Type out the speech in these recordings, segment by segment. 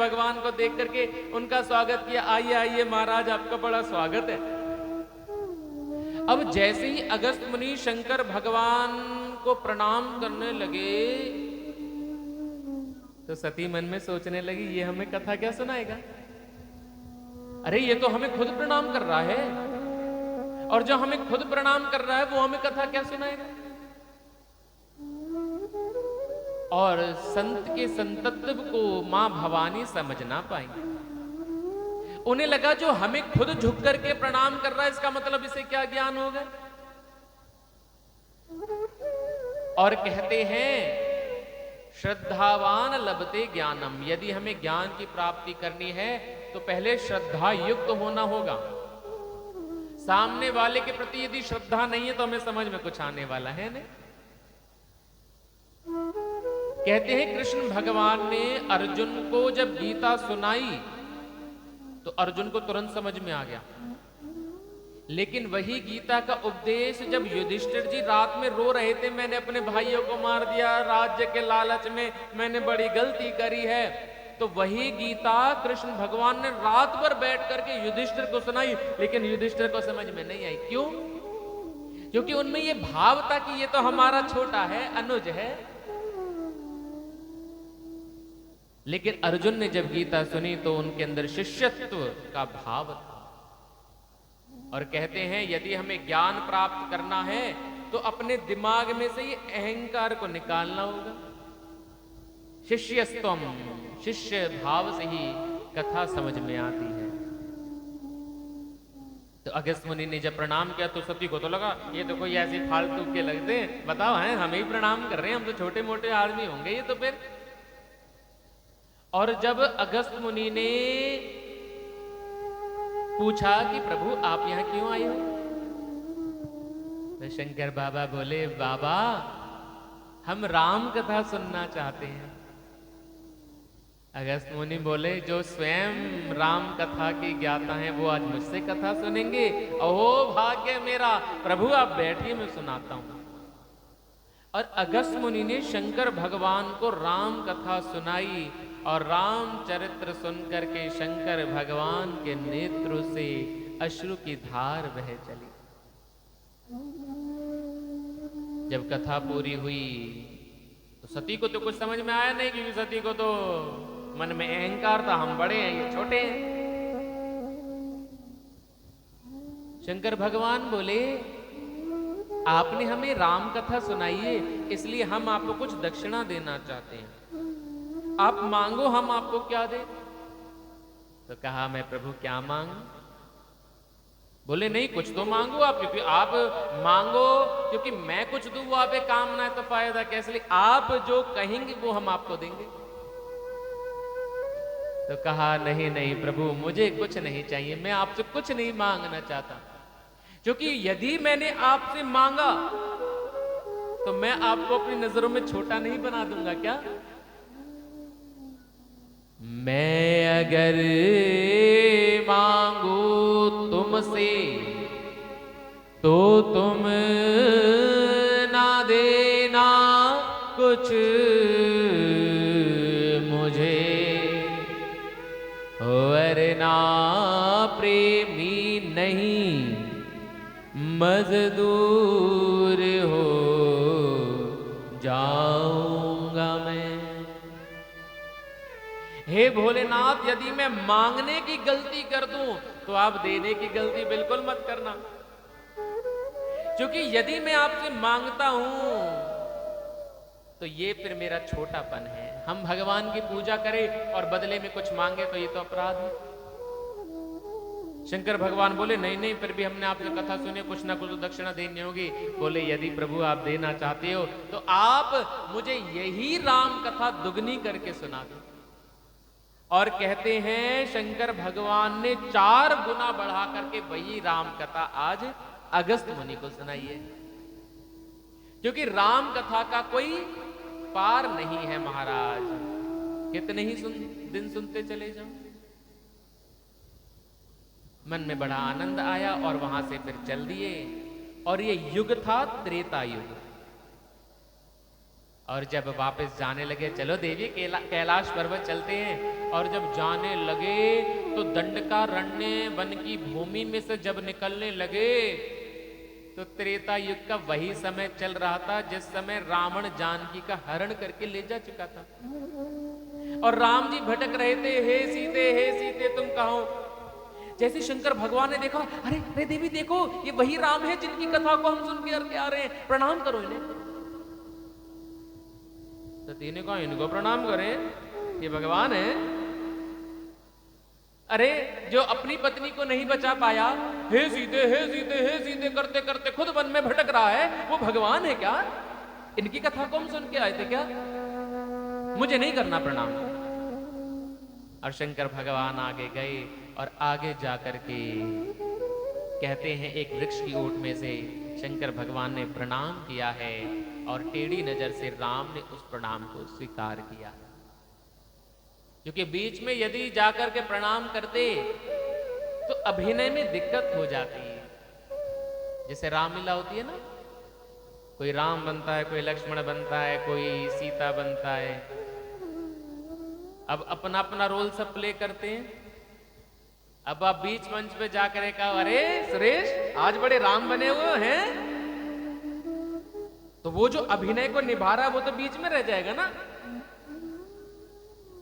भगवान को देख करके उनका स्वागत किया, आइए आइए महाराज, आपका बड़ा स्वागत है। अब जैसे ही अगस्त मुनि शंकर भगवान को प्रणाम करने लगे तो सती मन में सोचने लगी, ये हमें कथा क्या सुनाएगा? अरे ये तो हमें खुद प्रणाम कर रहा है, और जो हमें खुद प्रणाम कर रहा है वो हमें कथा क्या सुनाएगा? और संत के संतत्व को मां भवानी समझ ना पाई। उन्हें लगा जो हमें खुद झुक करके प्रणाम कर रहा है, इसका मतलब इसे क्या ज्ञान होगा? और कहते हैं श्रद्धावान लभते ज्ञानम, यदि हमें ज्ञान की प्राप्ति करनी है तो पहले श्रद्धा युक्त होना होगा। सामने वाले के प्रति यदि श्रद्धा नहीं है तो हमें समझ में कुछ आने वाला है नहीं। कहते हैं कृष्ण भगवान ने अर्जुन को जब गीता सुनाई तो अर्जुन को तुरंत समझ में आ गया, लेकिन वही गीता का उपदेश जब युधिष्ठिर जी रात में रो रहे थे, मैंने अपने भाइयों को मार दिया, राज्य के लालच में मैंने बड़ी गलती करी है, तो वही गीता कृष्ण भगवान ने रात भर बैठ करके युधिष्ठिर को सुनाई, लेकिन युधिष्ठिर को समझ में नहीं आई। क्यों? क्योंकि उनमें ये भाव था कि ये तो हमारा छोटा है, अनुज है। लेकिन अर्जुन ने जब गीता सुनी तो उनके अंदर शिष्यत्व का भाव था। और कहते हैं यदि हमें ज्ञान प्राप्त करना है तो अपने दिमाग में से ये अहंकार को निकालना होगा। शिष्यस्तम, शिष्य भाव से ही कथा समझ में आती है। तो अगस्त मुनि ने जब प्रणाम किया तो सती को तो लगा ये तो कोई ऐसे फालतू के लगते हैं, बताओ हैं हमें ही प्रणाम कर रहे हैं, हम तो छोटे मोटे आदमी होंगे ये तो फिर। और जब अगस्त मुनि ने पूछा कि प्रभु आप यहां क्यों आए हो, तो शंकर बाबा बोले बाबा हम राम कथा सुनना चाहते हैं। अगस्त मुनि बोले जो स्वयं राम कथा की ज्ञाता हैं वो आज मुझसे कथा सुनेंगे? अहो भाग्य मेरा, प्रभु आप बैठिए मैं सुनाता हूं। और अगस्त मुनि ने शंकर भगवान को राम कथा सुनाई, और रामचरित्र सुनकर के शंकर भगवान के नेत्रों से अश्रु की धार बह चली। जब कथा पूरी हुई तो सती को तो कुछ समझ में आया नहीं, क्योंकि सती को तो मन में अहंकार था, हम बड़े हैं ये छोटे हैं। शंकर भगवान बोले आपने हमें राम कथा सुनाई है, इसलिए हम आपको कुछ दक्षिणा देना चाहते हैं, आप मांगो हम आपको क्या दे। तो कहा मैं प्रभु क्या मांगू? बोले नहीं कुछ तो मांगो आप, क्योंकि आप मांगो, क्योंकि मैं कुछ दूं वो आप काम ना है तो फायदा कैसे, लिए आप जो कहेंगे वो हम आपको देंगे। तो कहा नहीं नहीं प्रभु मुझे कुछ नहीं चाहिए, मैं आपसे कुछ नहीं मांगना चाहता, क्योंकि यदि मैंने आपसे मांगा तो मैं आपको अपनी नजरों में छोटा नहीं बना दूंगा क्या? मैं अगर मांगू तुमसे तो तुम ना देना कुछ मुझे, वरना प्रेमी नहीं मजदूर हो जाऊंगा मैं। हे भोलेनाथ यदि मैं मांगने की गलती कर दूं तो आप देने की गलती बिल्कुल मत करना, क्योंकि यदि मैं आपसे मांगता हूं तो ये फिर मेरा छोटापन है। हम भगवान की पूजा करें और बदले में कुछ मांगे तो ये तो अपराध है। शंकर भगवान बोले नहीं नहीं फिर भी हमने आपकी कथा सुनी, कुछ ना कुछ तो दक्षिणा देनी होगी। बोले यदि प्रभु आप देना चाहते हो तो आप मुझे यही राम कथा दुगनी करके सुना दो। और कहते हैं शंकर भगवान ने 4 गुना बढ़ा करके वही राम कथा आज अगस्त मुनि को सुनाई है, क्योंकि राम कथा का कोई पार नहीं है महाराज, कितने ही दिन सुनते चले जाओ। मन में बड़ा आनंद आया और वहां से फिर चल दिए। और ये युग था त्रेता युग, और जब वापस जाने लगे, चलो देवी कैलाश पर्वत चलते हैं, और जब जाने लगे तो दंडकारण्य वन की भूमि में से जब निकलने लगे तो त्रेता युग का वही समय चल रहा था जिस समय रावण जानकी का हरण करके ले जा चुका था। और राम जी भटक रहे थे, हे सीते तुम कहाँ हो। जैसे शंकर भगवान ने देखा, अरे अरे देवी देखो, ये वही राम है जिनकी कथा को हम सुन के आ रहे हैं, प्रणाम करो इन्हें। सती ने कहा, इनको प्रणाम करें, ये भगवान है। अरे जो अपनी पत्नी को नहीं बचा पाया, हे सीते करते करते खुद वन में भटक रहा है, वो भगवान है क्या? इनकी कथा को हम सुन के आए थे क्या? मुझे नहीं करना प्रणाम। और शंकर भगवान आगे गए और आगे जाकर के कहते हैं एक वृक्ष की ओट में से शंकर भगवान ने प्रणाम किया है, और टेढ़ी नजर से राम ने उस प्रणाम को स्वीकार किया। क्योंकि बीच में यदि जाकर के प्रणाम करते तो अभिनय में दिक्कत हो जाती है। जैसे रामलीला होती है ना, कोई राम बनता है, कोई लक्ष्मण बनता है, कोई सीता बनता है। अब अपना अपना रोल सब प्ले करते हैं। अब आप बीच मंच पे जाकर कहा, अरे सुरेश आज बड़े राम बने हुए हैं, तो वो जो अभिनय को निभा रहा है वो तो बीच में रह जाएगा ना।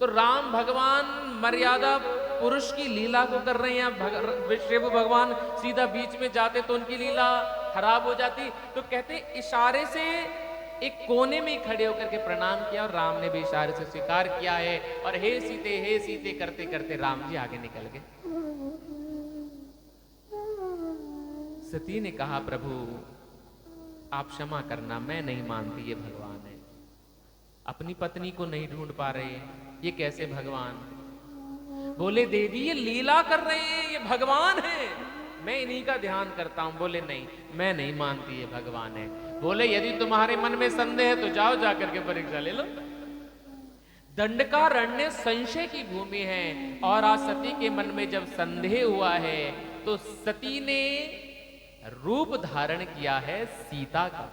तो राम भगवान मर्यादा पुरुष की लीला को कर रहे हैं, शिव भगवान सीधा बीच में जाते तो उनकी लीला खराब हो जाती। तो कहते इशारे से एक कोने में खड़े होकर के प्रणाम किया, और राम ने भी इशारे से स्वीकार किया है। और हे सीते करते करते राम जी आगे निकल गए। सती ने कहा, प्रभु आप क्षमा करना, मैं नहीं मानती ये भगवान है। अपनी पत्नी को नहीं ढूंढ पा रहे, ये कैसे भगवान? बोले देवी ये लीला कर रहे हैं, ये भगवान है, मैं इन्हीं का ध्यान करता हूं। बोले नहीं, मैं नहीं मानती ये भगवान है। बोले यदि तुम्हारे मन में संदेह है तो जाओ जाकर के परीक्षा ले लो। दंडकारण्य संशय की भूमि है, और आज सती के मन में जब संदेह हुआ है तो सती ने रूप धारण किया है सीता का।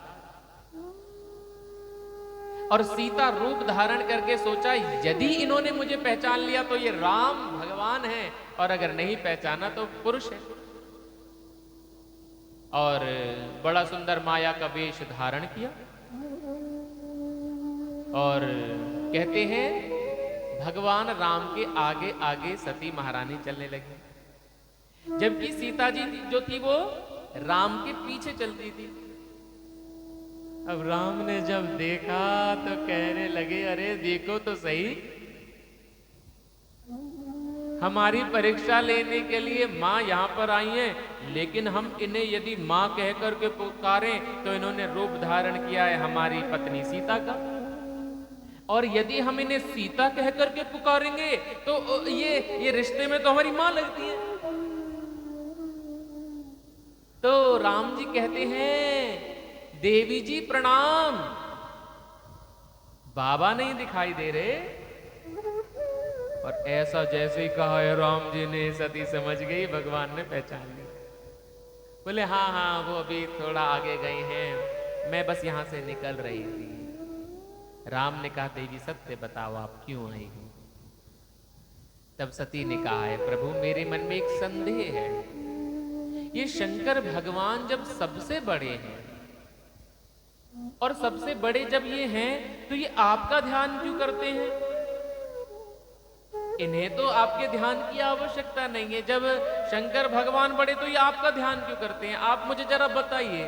और सीता रूप धारण करके सोचा, यदि इन्होंने मुझे पहचान लिया तो ये राम भगवान है, और अगर नहीं पहचाना तो पुरुष है। और बड़ा सुंदर माया का वेश धारण किया, और कहते हैं भगवान राम के आगे आगे सती महारानी चलने लगी, जबकि सीता जी जो थी वो राम के पीछे चलती थी। अब राम ने जब देखा तो कहने लगे, अरे देखो तो सही, हमारी परीक्षा लेने के लिए माँ यहाँ पर आई हैं, लेकिन हम इन्हें यदि माँ कह करके पुकारें तो इन्होंने रूप धारण किया है हमारी पत्नी सीता का, और यदि हम इन्हें सीता कह करके पुकारेंगे तो ये रिश्ते में तो हमारी माँ लगती है। तो राम जी कहते हैं, देवी जी प्रणाम। बाबा नहीं दिखाई दे रहे। और ऐसा जैसे ही कहा है राम जी ने, सती समझ गई भगवान ने पहचान लिया। बोले हाँ हाँ वो अभी थोड़ा आगे गए हैं, मैं बस यहां से निकल रही थी। राम ने कहा, देवी सत्य बताओ आप क्यों आई हो? तब सती ने कहा है, प्रभु मेरे मन में एक संदेह है, ये शंकर भगवान जब सबसे बड़े हैं और सबसे बड़े जब ये हैं तो ये आपका ध्यान क्यों करते हैं? इन्हें तो आपके ध्यान की आवश्यकता नहीं है। जब शंकर भगवान बड़े तो ये आपका ध्यान क्यों करते हैं? आप मुझे जरा बताइए।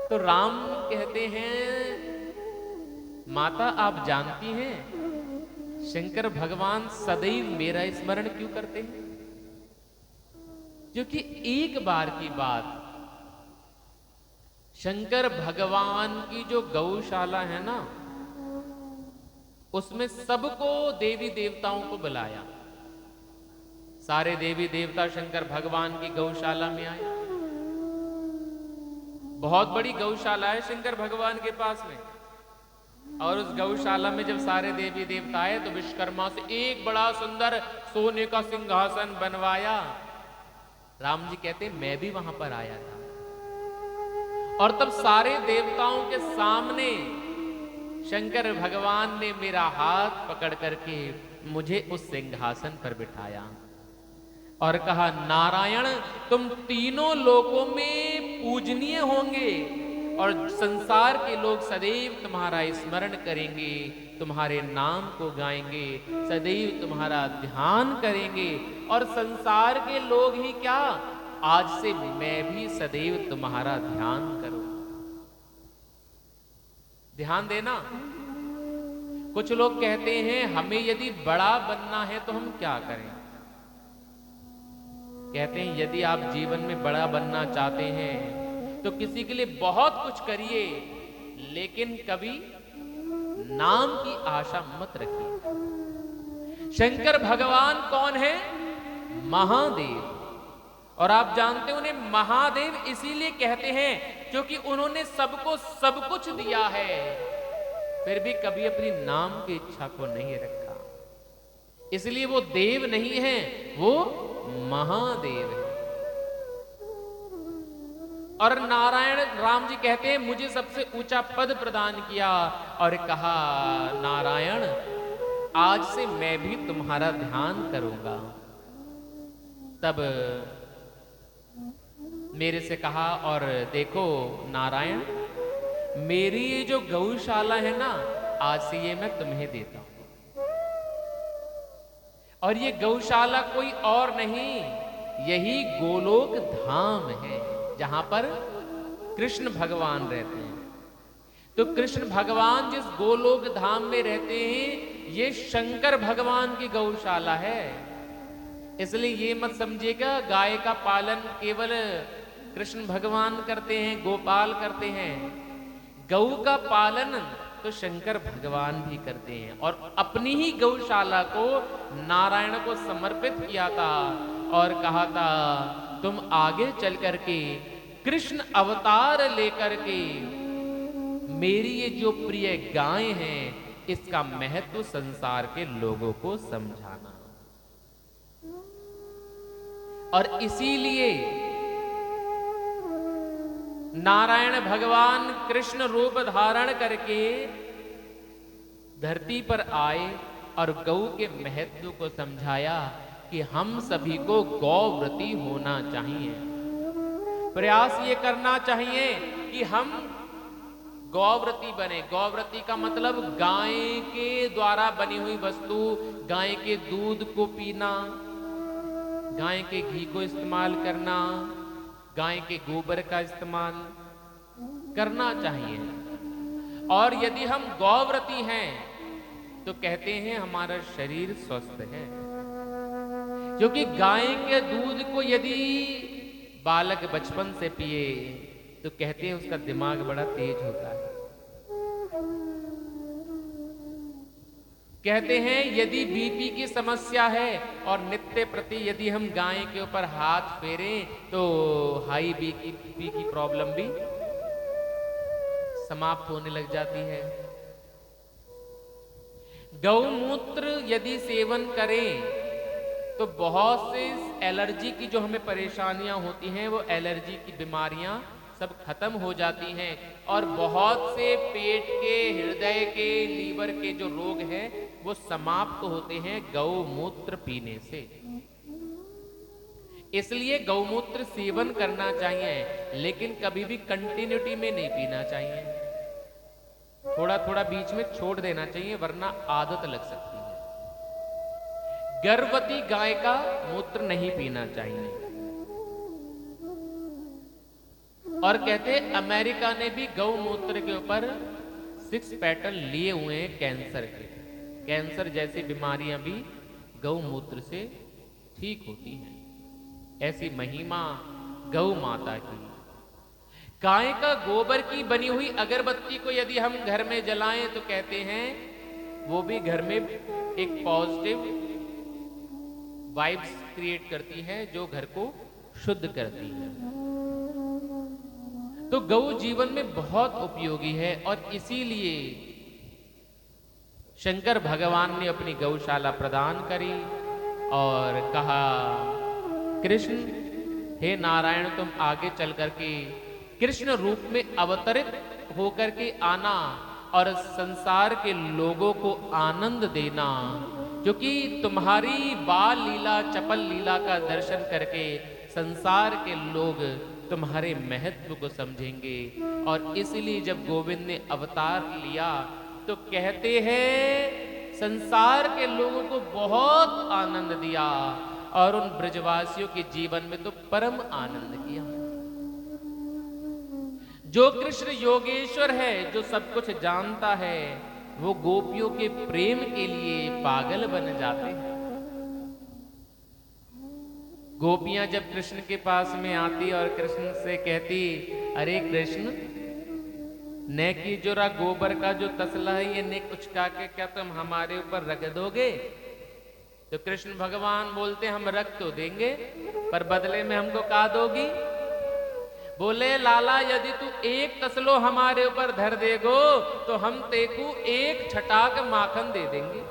तो राम कहते हैं, माता आप जानती हैं शंकर भगवान सदैव मेरा स्मरण क्यों करते हैं? क्योंकि एक बार की बात, शंकर भगवान की जो गौशाला है ना, उसमें सबको देवी देवताओं को बुलाया। सारे देवी देवता शंकर भगवान की गौशाला में आए। बहुत बड़ी गौशाला है शंकर भगवान के पास में, और उस गौशाला में जब सारे देवी देवता आए तो विश्वकर्मा से एक बड़ा सुंदर सोने का सिंहासन बनवाया। राम जी कहते मैं भी वहां पर आया था, और तब सारे देवताओं के सामने शंकर भगवान ने मेरा हाथ पकड़ करके मुझे उस सिंहासन पर बिठाया और कहा, नारायण तुम तीनों लोकों में पूजनीय होंगे और संसार के लोग सदैव तुम्हारा स्मरण करेंगे, तुम्हारे नाम को गाएंगे, सदैव तुम्हारा ध्यान करेंगे। और संसार के लोग ही क्या, आज से मैं भी सदैव तुम्हारा ध्यान करूं। ध्यान देना। कुछ लोग कहते हैं हमें यदि बड़ा बनना है तो हम क्या करें। कहते हैं यदि आप जीवन में बड़ा बनना चाहते हैं तो किसी के लिए बहुत कुछ करिए, लेकिन कभी नाम की आशा मत रखिए। शंकर भगवान कौन है? महादेव। और आप जानते हैं उन्हें महादेव इसीलिए कहते हैं क्योंकि उन्होंने सबको सब कुछ दिया है, फिर भी कभी अपनी नाम की इच्छा को नहीं रखा। इसलिए वो देव नहीं है, वो महादेव है। और नारायण राम जी कहते हैं मुझे सबसे ऊंचा पद प्रदान किया और कहा, नारायण आज से मैं भी तुम्हारा ध्यान करूंगा। तब मेरे से कहा, और देखो नारायण, मेरी ये जो गौशाला है ना, आज से ये मैं तुम्हें देता हूं। और ये गौशाला कोई और नहीं, यही गोलोक धाम है जहां पर कृष्ण भगवान रहते हैं। तो कृष्ण भगवान जिस गोलोक धाम में रहते हैं, ये शंकर भगवान की गौशाला है। इसलिए ये मत समझिएगा गाय का पालन केवल कृष्ण भगवान करते हैं, गोपाल करते हैं। गौ का पालन तो शंकर भगवान भी करते हैं। और अपनी ही गौशाला को नारायण को समर्पित किया था और कहा था, तुम आगे चल करके कृष्ण अवतार लेकर के मेरी ये जो प्रिय गाय हैं, इसका महत्व संसार के लोगों को समझाना। और इसीलिए नारायण भगवान कृष्ण रूप धारण करके धरती पर आए और गौ के महत्व को समझाया कि हम सभी को गौव्रती होना चाहिए। प्रयास ये करना चाहिए कि हम गौव्रती बने। गौव्रती का मतलब गाय के द्वारा बनी हुई वस्तु, गाय के दूध को पीना, गाय के घी को इस्तेमाल करना, गाय के गोबर का इस्तेमाल करना चाहिए। और यदि हम गौव्रती हैं तो कहते हैं हमारा शरीर स्वस्थ है, क्योंकि गाय के दूध को यदि बालक बचपन से पिए तो कहते हैं उसका दिमाग बड़ा तेज होता है। कहते हैं यदि बीपी की समस्या है और नित्य प्रति यदि हम गाय के ऊपर हाथ फेरें तो हाई बीपी की प्रॉब्लम भी समाप्त होने लग जाती है। गौमूत्र यदि सेवन करें तो बहुत से एलर्जी की जो हमें परेशानियां होती हैं, वो एलर्जी की बीमारियां सब खत्म हो जाती हैं। और बहुत से पेट के, हृदय के, लीवर के जो रोग हैं वो समाप्त होते हैं गौमूत्र पीने से। इसलिए गौमूत्र सेवन करना चाहिए, लेकिन कभी भी कंटिन्यूटी में नहीं पीना चाहिए। थोड़ा थोड़ा बीच में छोड़ देना चाहिए, वरना आदत लग सकती है। गर्भवती गाय का मूत्र नहीं पीना चाहिए। और कहते अमेरिका ने भी गौमूत्र के ऊपर 6 पैटर्न लिए हुए हैं कैंसर के। कैंसर जैसी बीमारियां भी गौमूत्र से ठीक होती हैं। ऐसी महिमा गौ माता की। गाय का गोबर की बनी हुई अगरबत्ती को यदि हम घर में जलाएं तो कहते हैं वो भी घर में एक पॉजिटिव वाइब्स क्रिएट करती है, जो घर को शुद्ध करती है। तो गौ जीवन में बहुत उपयोगी है और इसीलिए शंकर भगवान ने अपनी गौशाला प्रदान करी और कहा, कृष्ण हे नारायण, तुम आगे चल करके कृष्ण रूप में अवतरित होकर के आना और संसार के लोगों को आनंद देना, क्योंकि तुम्हारी बाल लीला चपल लीला का दर्शन करके संसार के लोग तुम्हारे महत्व को समझेंगे। और इसलिए जब गोविंद ने अवतार लिया तो कहते हैं संसार के लोगों को बहुत आनंद दिया और उन ब्रजवासियों के जीवन में तो परम आनंद किया। जो कृष्ण योगेश्वर है, जो सब कुछ जानता है, वो गोपियों के प्रेम के लिए पागल बन जाते हैं। गोपियां जब कृष्ण के पास में आती और कृष्ण से कहती, अरे कृष्ण, ने की जोरा गोबर का जो तसला है ये ने उचका के क्या तुम हमारे ऊपर रख दोगे? तो कृष्ण भगवान बोलते, हम रख तो देंगे पर बदले में हमको का दोगी? बोले, लाला यदि तू एक तसलो हमारे ऊपर धर देगो तो हम तेकू एक छटाक माखन दे देंगे।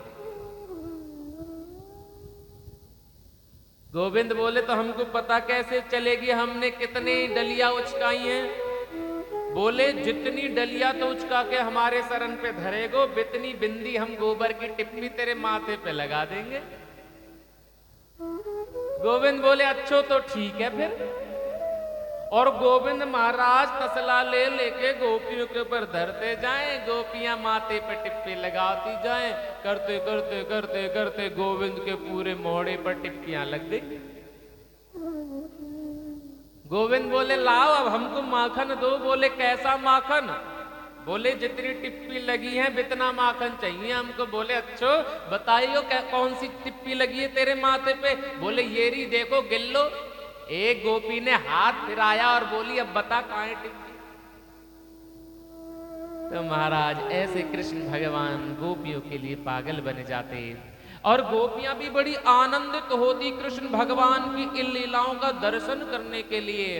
गोविंद बोले, तो हमको पता कैसे चलेगी हमने कितनी डलिया उचकाई हैं? बोले, जितनी डलिया तो उचका के हमारे सरन पे धरेगो, बितनी बिंदी हम गोबर की टिप्पी तेरे माथे पे लगा देंगे। गोविंद बोले, अच्छो तो ठीक है फिर। और गोविंद महाराज तसला ले लेके गोपियों के ऊपर धरते जाएं, गोपियां माथे पे टिप्पी लगाती जाएं, करते करते करते करते गोविंद के पूरे मोहड़े पर टिप्पियां लग गई। गोविंद बोले, लाओ अब हमको माखन दो। बोले, कैसा माखन? बोले, जितनी टिप्पी लगी है बितना माखन चाहिए हमको। बोले, अच्छो बताइयो कौन सी टिप्पी लगी है तेरे माथे पे? बोले, ये री देखो गिल्लो। एक गोपी ने हाथ फिराया और बोली, अब बता कहां है टिप्पी? तो महाराज ऐसे कृष्ण भगवान गोपियों के लिए पागल बन जाते और गोपियां भी बड़ी आनंदित होती कृष्ण भगवान की इन लीलाओं का दर्शन करने के लिए।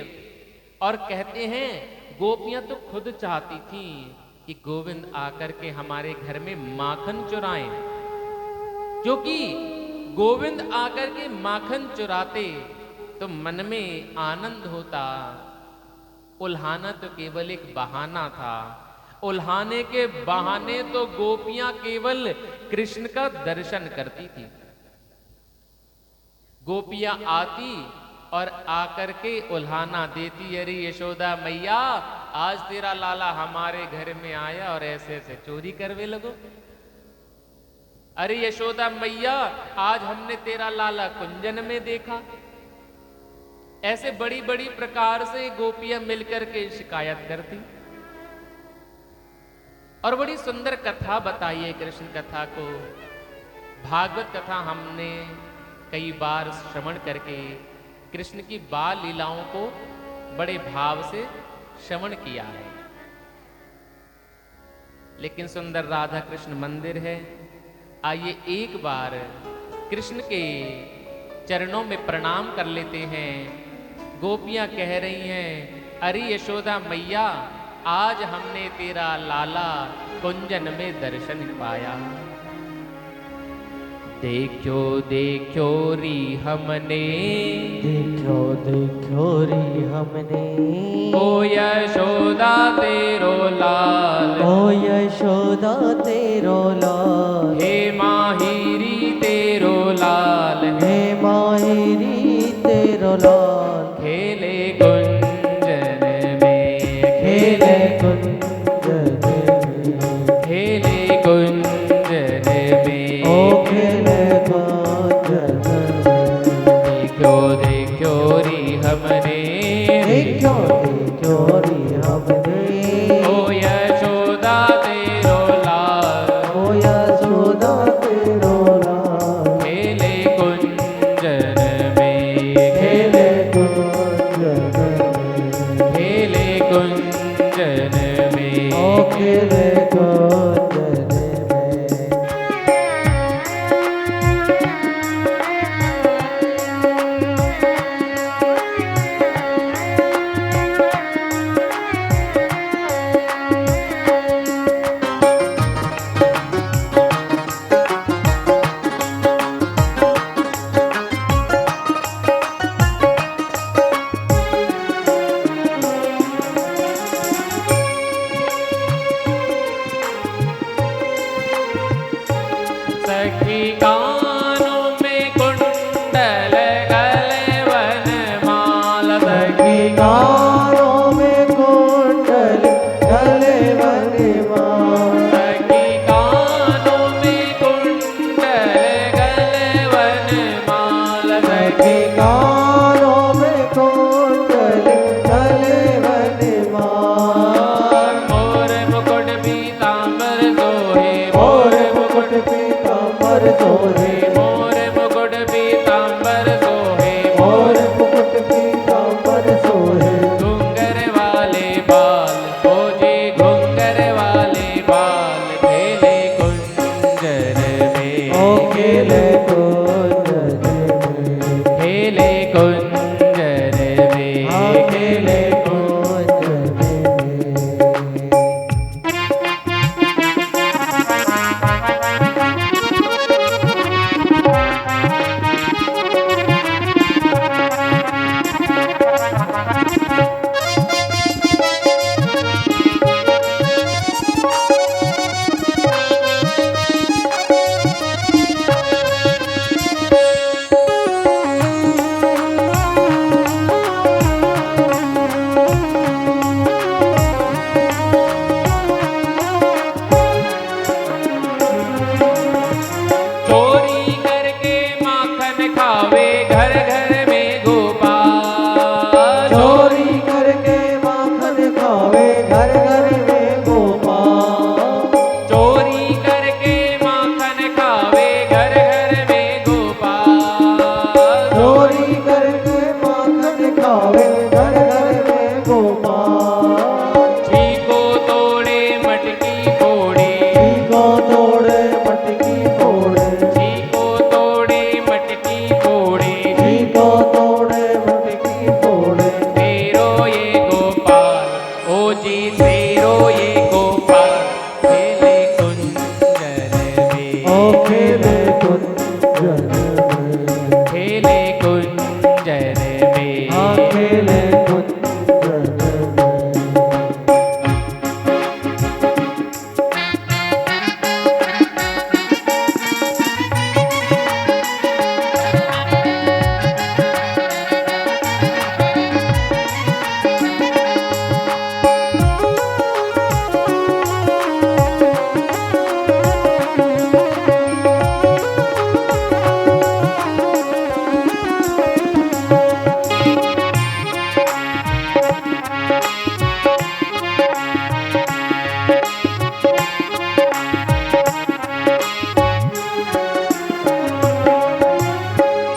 और कहते हैं गोपियां तो खुद चाहती थी कि गोविंद आकर के हमारे घर में माखन चुराएं, क्योंकि गोविंद आकर के माखन चुराते तो मन में आनंद होता। उल्हाना तो केवल एक बहाना था। उल्हाने के बहाने तो गोपियां केवल कृष्ण का दर्शन करती थी। गोपियां आती और आकर के उल्हाना देती, अरे यशोदा मैया, आज तेरा लाला हमारे घर में आया और ऐसे ऐसे चोरी करवे लगो। अरे यशोदा मैया, आज हमने तेरा लाला कुंजन में देखा। ऐसे बड़ी बड़ी प्रकार से गोपियां मिलकर के शिकायत करती। और बड़ी सुंदर कथा बताई है कृष्ण कथा को। भागवत कथा हमने कई बार श्रवण करके कृष्ण की बाल लीलाओं को बड़े भाव से श्रवण किया है। लेकिन सुंदर राधा कृष्ण मंदिर है, आइए एक बार कृष्ण के चरणों में प्रणाम कर लेते हैं। गोपियां कह रही हैं, अरे यशोदा मैया, आज हमने तेरा लाला कुंजन में दर्शन पाया। देखो देखो री हमने, देखो देखो री हमने, ओ यशोदा तेरो लाल, ओ यशोदा तेरो लाल, हे माहिरी तेरो लाल, हे माहिरी तेरो लाल, खेले कुंजन में, खेले कुंजन में, खेले कुंजन में, ओ खेले कुंजन में। देखो देखो री हमने, देखो देखो री हमने, ओ यशोदा तेरो लाल, ओ यशोदा तेरो लाल, खेले कुंजन में, खेले कुंजन कानों में कुंडल गले वनमाल मोर मुकुट पीतांबर सोहे मोर मुकुट पीतांबर सोहे मोर मुकुट पीतांबर सोहे मोर मुकुट पीतांबर सोहे घुंगर वाले बाल ओ जी घुंगर वाले बाल खेले कुंजर में ओ खेले कुंजर में खेले कुंजर में खेले कुंजर में चोरी करके माखन खावे घर घर में गोपाल चोरी करके माखन खावे घर घर में गोपाल चोरी करके माखन खावे घर घर में गोपाल चोरी करके माखन खावे घर घर में गोपाल छीको तोड़े मटकी फोड़े को तोड़े मटकी फोड़े छीको तोड़े मटकी फोड़े को तोड़े मटकी फोड़े तेरो ये गोपाल ओ जी तेरो ये गोपाल खेले कुंजर में ओ खेले कुंजर में खेले कुंजर में खेले कुंजर में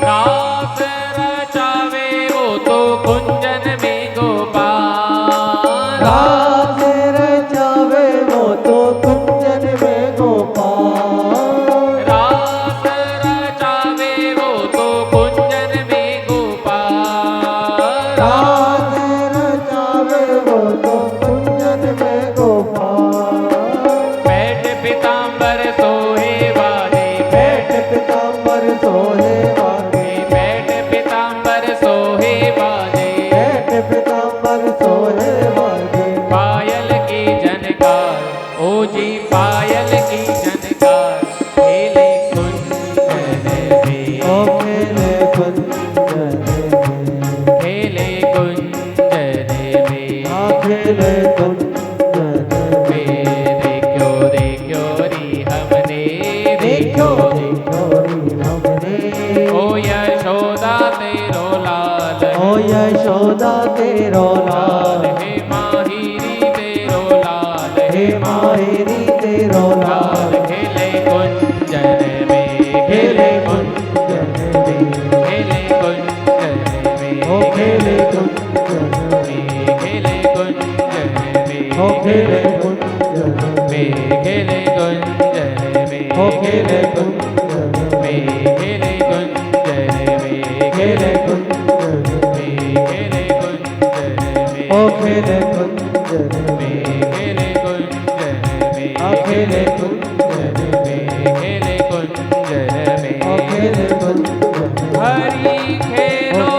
रास रचावे वो तो कुंजन में गोपाल रास रचावे वो तो कुंजन में गोपाल रास रचावे वो तो कुंजन में गोपाल रास रचावे वो तो कुंजन में गोपाल बैठ पीतांबर सोहे वाले बैठ पीतांबर सोहे वाले बैठ पीतांबर सोहे वाले बैठ पीतांबर सोहे वाले पायल की झनकार ओ जी पायल की झनकार खेले कुंजन में ओ खेले कुंजन में खेले कुंजन में खेले कुंजन में देखो देखो री हमने देखो देखो देखो री हमने ओ यशोदा तेरो लाल ओ यशोदा तेरो लाल हे माहिरी तेरो लाल हे माहिरी तेरो लाल खेले कुंजन में खेले कुंजन में खेले कुंजन में ओ खेले कुंजन में खेले कुंजन में ओ खेले कुंजन में खेले कुंजन में ओ खेले कुंजन में खेले कुंजन में खेले कुंजन में खेले कुंजन में ओ खेले कुंजन में खेले कुंजन में आ खेले कुंजन में खेले कुंजन में ओ खेले कुंजन में हरि खेलो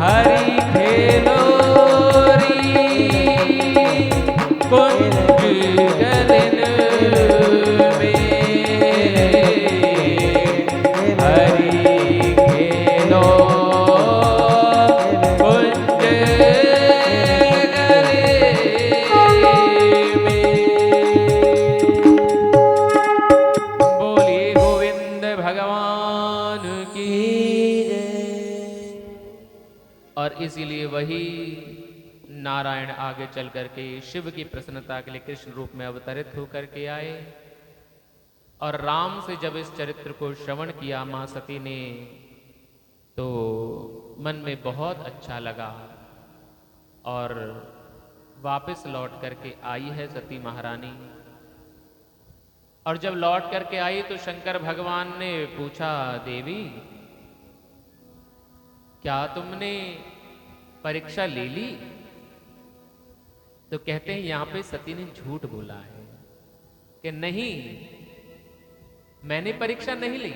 हरि खेलो री कुंज गगन में नारायण आगे चल करके शिव की प्रसन्नता के लिए कृष्ण रूप में अवतरित होकर के आए। और राम से जब इस चरित्र को श्रवण किया मां सती ने, तो मन में बहुत अच्छा लगा और वापस लौट करके आई है सती महारानी। और जब लौट करके आई तो शंकर भगवान ने पूछा, देवी क्या तुमने परीक्षा ले ली? तो कहते हैं यहां पे सती ने झूठ बोला है कि नहीं, मैंने परीक्षा नहीं ली,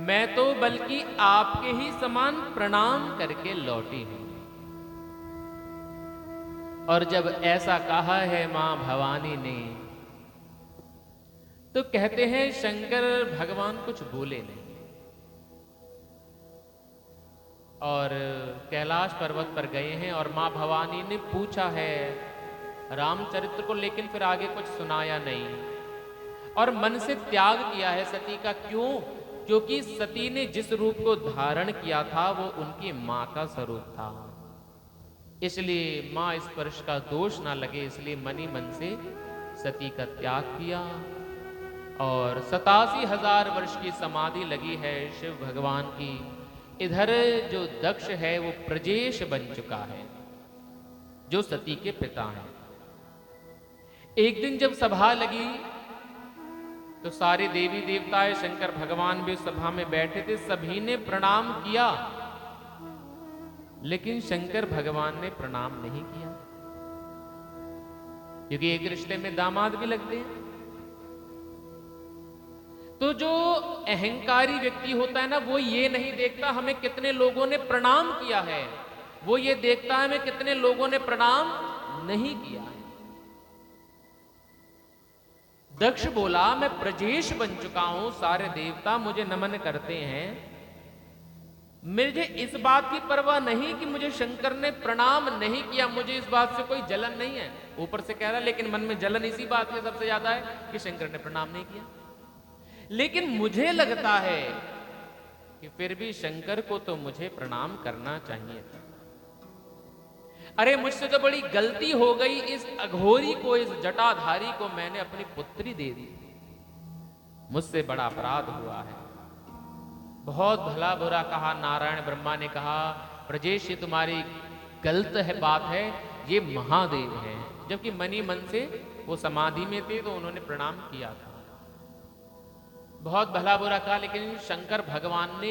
मैं तो बल्कि आपके ही समान प्रणाम करके लौटी हूं। और जब ऐसा कहा है मां भवानी ने, तो कहते हैं शंकर भगवान कुछ बोले नहीं और कैलाश पर्वत पर गए हैं। और मां भवानी ने पूछा है रामचरित्र को, लेकिन फिर आगे कुछ सुनाया नहीं और मन से त्याग किया है सती का। क्यों? क्योंकि सती ने जिस रूप को धारण किया था वो उनकी मां का स्वरूप था, इसलिए मां स्पर्श का दोष ना लगे, इसलिए मनी मन से सती का त्याग किया। और 87,000 वर्ष की समाधि लगी है शिव भगवान की। इधर जो दक्ष है वो प्रजेश बन चुका है, जो सती के पिता हैं। एक दिन जब सभा लगी तो सारे देवी देवताएं, शंकर भगवान भी उस सभा में बैठे थे, सभी ने प्रणाम किया, लेकिन शंकर भगवान ने प्रणाम नहीं किया, क्योंकि एक रिश्ते में दामाद भी लगते हैं। तो जो अहंकारी व्यक्ति होता है ना, वो ये नहीं देखता हमें कितने लोगों ने प्रणाम किया है, वो ये देखता है हमें कितने लोगों ने प्रणाम नहीं किया है। दक्ष बोला, मैं प्रजेश बन चुका हूं, सारे देवता मुझे नमन करते हैं, मुझे इस बात की परवाह नहीं कि मुझे शंकर ने प्रणाम नहीं किया, मुझे इस बात से कोई जलन नहीं है। ऊपर से कह रहा, लेकिन मन में जलन इसी बात की सबसे ज्यादा है कि शंकर ने प्रणाम नहीं किया। लेकिन मुझे लगता है कि फिर भी शंकर को तो मुझे प्रणाम करना चाहिए था। अरे मुझसे तो बड़ी गलती हो गई, इस अघोरी को, इस जटाधारी को मैंने अपनी पुत्री दे दी, मुझसे बड़ा अपराध हुआ है। बहुत भला बुरा कहा नारायण ब्रह्मा ने कहा, प्रजेश ये तुम्हारी गलत है बात है, ये महादेव हैं। जबकि मनी मन से वो समाधि में थे तो उन्होंने प्रणाम किया था। बहुत भला बुरा कहा, लेकिन शंकर भगवान ने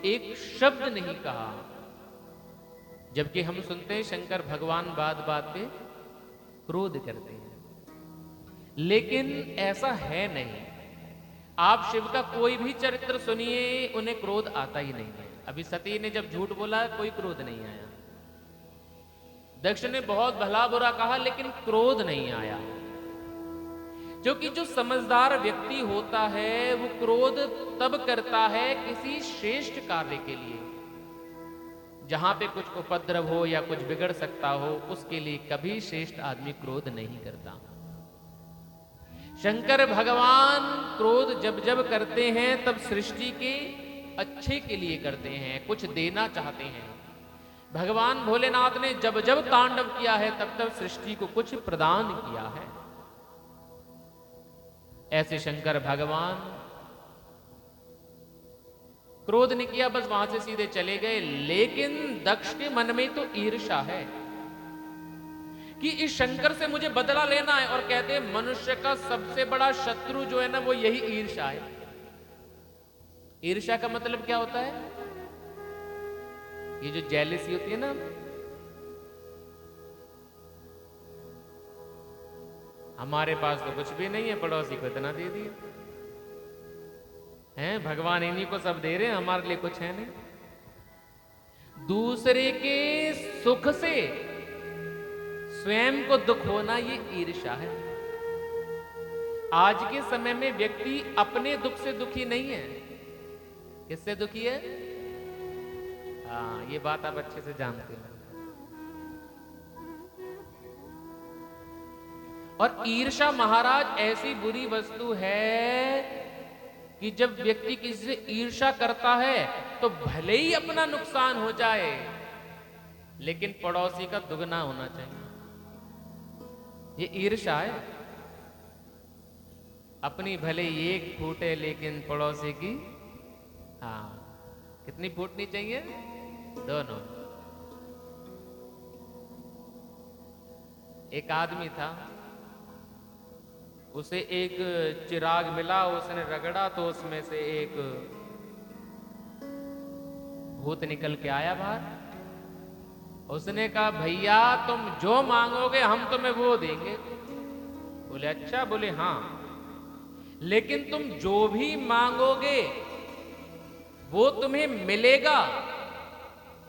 एक शब्द नहीं कहा। जबकि हम सुनते हैं शंकर भगवान बात बात पे क्रोध करते हैं, लेकिन ऐसा है नहीं। आप शिव का कोई भी चरित्र सुनिए, उन्हें क्रोध आता ही नहीं है। अभी सती ने जब झूठ बोला कोई क्रोध नहीं आया, दक्ष ने बहुत भला बुरा कहा लेकिन क्रोध नहीं आया। क्योंकि जो समझदार व्यक्ति होता है वो क्रोध तब करता है किसी श्रेष्ठ कार्य के लिए, जहां पे कुछ उपद्रव हो या कुछ बिगड़ सकता हो, उसके लिए कभी श्रेष्ठ आदमी क्रोध नहीं करता। शंकर भगवान क्रोध जब जब करते हैं तब सृष्टि के अच्छे के लिए करते हैं, कुछ देना चाहते हैं। भगवान भोलेनाथ ने जब जब तांडव किया है तब तब सृष्टि को कुछ प्रदान किया है। ऐसे शंकर भगवान क्रोध नहीं किया, बस वहां से सीधे चले गए। लेकिन दक्ष के मन में तो ईर्ष्या है कि इस शंकर से मुझे बदला लेना है, और कहते हैं मनुष्य का सबसे बड़ा शत्रु जो है ना वो यही ईर्ष्या है। ईर्ष्या का मतलब क्या होता है? ये जो जेलसी होती है ना, हमारे पास तो कुछ भी नहीं है, पड़ोसी को इतना दे दिया है, भगवान इन्हीं को सब दे रहे हैं, हमारे लिए कुछ है नहीं। दूसरे के सुख से स्वयं को दुख होना ये ईर्ष्या है। आज के समय में व्यक्ति अपने दुख से दुखी नहीं है, किससे दुखी है? हाँ, ये बात आप अच्छे से जानते हैं। और ईर्ष्या महाराज ऐसी बुरी वस्तु है कि जब व्यक्ति किसी से ईर्ष्या करता है तो भले ही अपना नुकसान हो जाए, लेकिन पड़ोसी का दुगना होना चाहिए। ये ईर्ष्या है। अपनी भले एक फूटे लेकिन पड़ोसी की, हाँ, कितनी फूटनी चाहिए? दोनों। एक आदमी था, उसे एक चिराग मिला, उसने रगड़ा तो उसमें से एक भूत निकल के आया बाहर। उसने कहा, भैया तुम जो मांगोगे हम तुम्हें वो देंगे। बोले अच्छा? बोले हाँ, लेकिन तुम जो भी मांगोगे वो तुम्हें मिलेगा,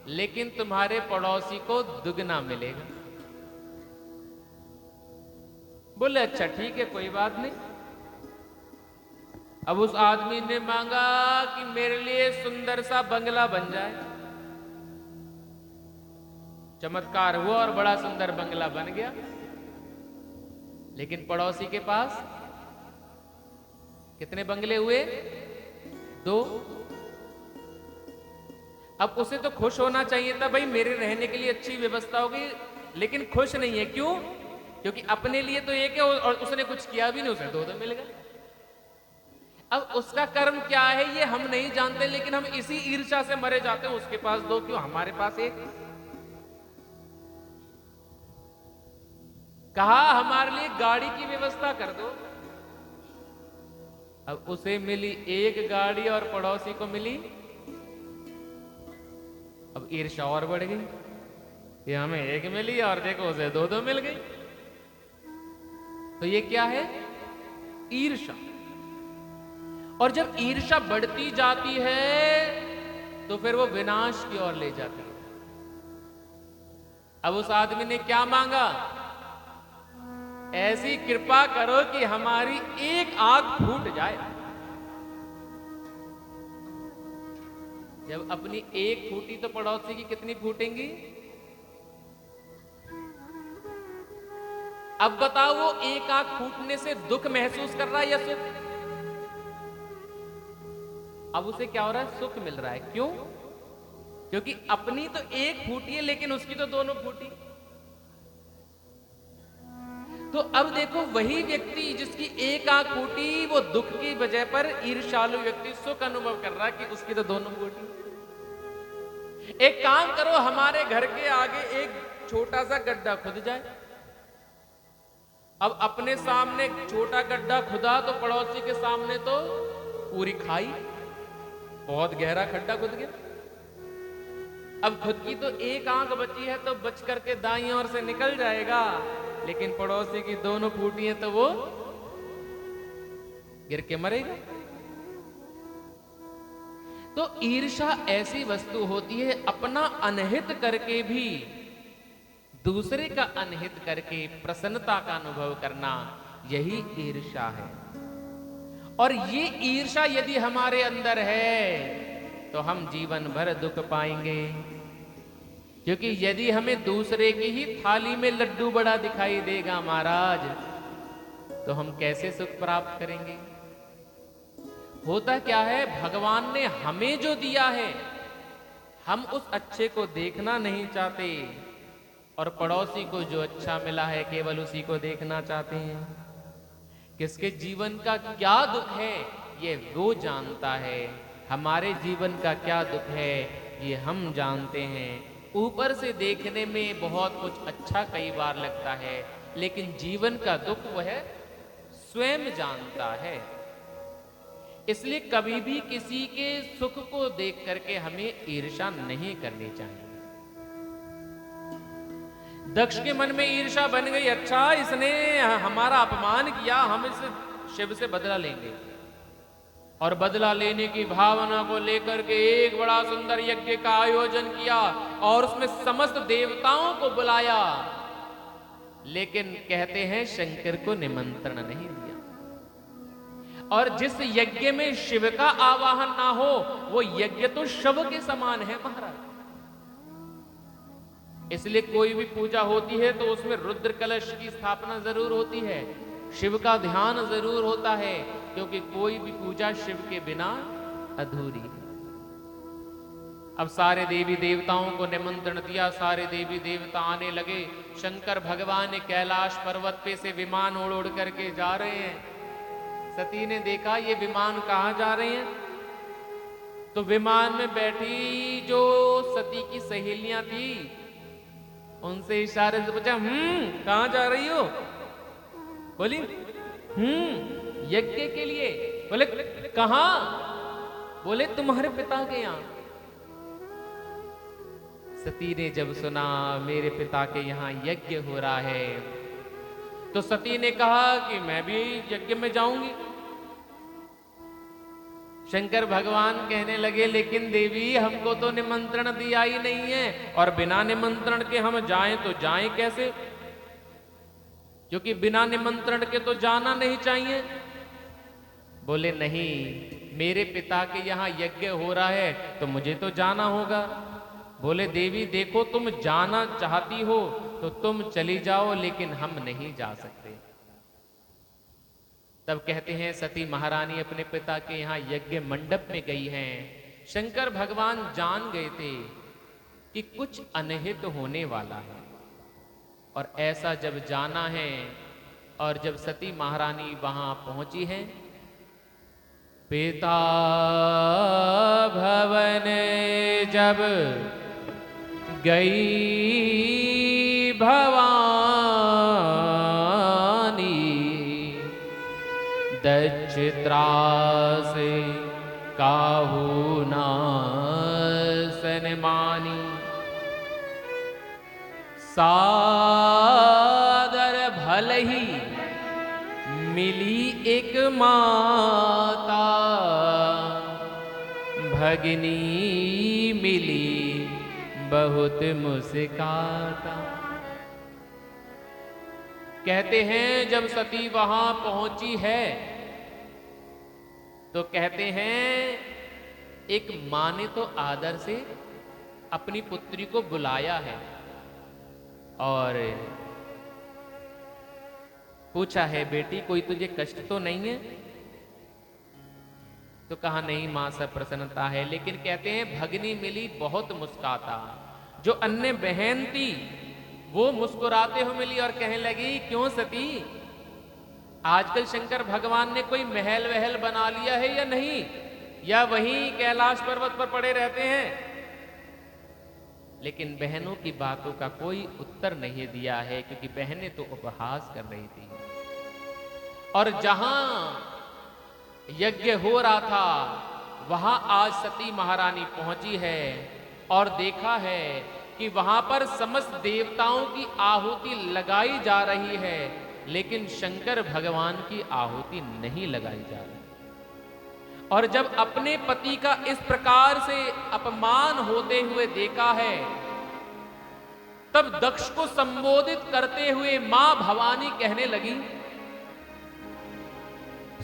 लेकिन तुम्हारे पड़ोसी को दुगना मिलेगा। बोले अच्छा ठीक है, कोई बात नहीं। अब उस आदमी ने मांगा कि मेरे लिए सुंदर सा बंगला बन जाए। चमत्कार हुआ और बड़ा सुंदर बंगला बन गया। लेकिन पड़ोसी के पास कितने बंगले हुए? 2। अब उसे तो खुश होना चाहिए था, भाई मेरे रहने के लिए अच्छी व्यवस्था होगी, लेकिन खुश नहीं है। क्यों? क्योंकि अपने लिए तो एक है और उसने कुछ किया भी नहीं, उसे 2 मिल गए। अब उसका कर्म क्या है ये हम नहीं जानते, लेकिन हम इसी ईर्ष्या से मरे जाते हैं, उसके पास 2 क्यों, हमारे पास 1। कहा हमारे लिए गाड़ी की व्यवस्था कर दो। अब उसे मिली 1 गाड़ी और पड़ोसी को मिली, अब ईर्ष्या और बढ़ गई। ये हमें 1 मिली और देखो उसे 2 मिल गई। तो ये क्या है? ईर्ष्या। और जब ईर्ष्या बढ़ती जाती है तो फिर वो विनाश की ओर ले जाती है। अब उस आदमी ने क्या मांगा? ऐसी कृपा करो कि हमारी 1 आंख फूट जाए। जब अपनी 1 फूटी तो पड़ोसी की कितनी फूटेंगी? अब बताओ, वो 1 आंख फूटने से दुख महसूस कर रहा है या सुख? अब उसे क्या हो रहा है? सुख मिल रहा है। क्यों? क्योंकि अपनी तो 1 फूटी है, लेकिन उसकी तो 2 फूटी। तो अब देखो, वही व्यक्ति जिसकी 1 आंख फूटी, वो दुख की वजह पर ईर्ष्यालु व्यक्ति सुख अनुभव कर रहा है कि उसकी तो 2 फूटी। एक काम करो, हमारे घर के आगे एक छोटा सा गड्ढा खुद जाए। अब अपने सामने छोटा गड्ढा खुदा तो पड़ोसी के सामने तो पूरी खाई, बहुत गहरा खड्डा खुद गया। अब खुद की तो 1 आंख बची है तो बच करके दाईं ओर से निकल जाएगा, लेकिन पड़ोसी की 2 फूटी है तो वो गिर के मरेगा। तो ईर्ष्या ऐसी वस्तु होती है, अपना अनहित करके भी दूसरे का अनहित करके प्रसन्नता का अनुभव करना, यही ईर्ष्या है। और ये ईर्ष्या यदि हमारे अंदर है तो हम जीवन भर दुख पाएंगे। क्योंकि यदि हमें दूसरे की ही थाली में लड्डू बड़ा दिखाई देगा महाराज, तो हम कैसे सुख प्राप्त करेंगे? होता क्या है, भगवान ने हमें जो दिया है हम उस अच्छे को देखना नहीं चाहते, और पड़ोसी को जो अच्छा मिला है केवल उसी को देखना चाहते हैं। किसके जीवन का क्या दुख है ये वो जानता है, हमारे जीवन का क्या दुख है ये हम जानते हैं। ऊपर से देखने में बहुत कुछ अच्छा कई बार लगता है, लेकिन जीवन का दुख वह स्वयं जानता है। इसलिए कभी भी किसी के सुख को देख करके हमें ईर्ष्या नहीं करनी चाहिए। दक्ष के मन में ईर्ष्या बन गई, अच्छा इसने हमारा अपमान किया, हम इस शिव से बदला लेंगे। और बदला लेने की भावना को लेकर के एक बड़ा सुंदर यज्ञ का आयोजन किया और उसमें समस्त देवताओं को बुलाया, लेकिन कहते हैं शंकर को निमंत्रण नहीं दिया। और जिस यज्ञ में शिव का आवाहन ना हो वो यज्ञ तो शव के समान है महाराज। इसलिए कोई भी पूजा होती है तो उसमें रुद्र कलश की स्थापना जरूर होती है, शिव का ध्यान जरूर होता है, क्योंकि कोई भी पूजा शिव के बिना अधूरी है। अब सारे देवी देवताओं को निमंत्रण दिया, सारे देवी देवता आने लगे। शंकर भगवान ने कैलाश पर्वत पे से विमान उड़ उड़ करके जा रहे हैं। सती ने देखा ये विमान कहाँ जा रहे हैं, तो विमान में बैठी जो सती की सहेलियां थी उनसे इशारे से पूछा, कहाँ जा रही हो? बोली यज्ञ के लिए। बोले कहाँ? बोले तुम्हारे पिता के यहाँ। सती ने जब सुना मेरे पिता के यहाँ यज्ञ हो रहा है, तो सती ने कहा कि मैं भी यज्ञ में जाऊंगी। शंकर भगवान कहने लगे, लेकिन देवी हमको तो निमंत्रण दिया ही नहीं है, और बिना निमंत्रण के हम जाएं तो जाएं कैसे? क्योंकि बिना निमंत्रण के तो जाना नहीं चाहिए। बोले नहीं, मेरे पिता के यहाँ यज्ञ हो रहा है तो मुझे तो जाना होगा। बोले देवी देखो, तुम जाना चाहती हो तो तुम चली जाओ, लेकिन हम नहीं जा सकते। तब कहते हैं सती महारानी अपने पिता के यहाँ यज्ञ मंडप में गई हैं। शंकर भगवान जान गए थे कि कुछ अनहित होने वाला है, और ऐसा जब जाना है, और जब सती महारानी वहां पहुंची है, पिता भवन जब गई भवानी, दक्ष त्रास काहू नासन मानी, सादर भल ही मिली एक माता, भगिनी मिली बहुत मुस्काता। कहते हैं जब सती वहां पहुंची है तो कहते हैं एक मां ने तो आदर से अपनी पुत्री को बुलाया है और पूछा है, बेटी कोई तुझे कष्ट तो नहीं है? तो कहा नहीं मां, सब प्रसन्नता है। लेकिन कहते हैं भगनी मिली बहुत मुस्काता। जो अन्य बहन थी वो मुस्कुराते हुए मिली और कहने लगी, क्यों सती, आजकल शंकर भगवान ने कोई महल वहल बना लिया है या नहीं, या वहीं कैलाश पर्वत पर पड़े रहते हैं? लेकिन बहनों की बातों का कोई उत्तर नहीं दिया है, क्योंकि बहनें तो उपहास कर रही थी। और जहां यज्ञ हो रहा था वहां आज सती महारानी पहुंची है और देखा है कि वहां पर समस्त देवताओं की आहुति लगाई जा रही है, लेकिन शंकर भगवान की आहुति नहीं लगाई जा रही। और जब अपने पति का इस प्रकार से अपमान होते हुए देखा है, तब दक्ष को संबोधित करते हुए मां भवानी कहने लगी,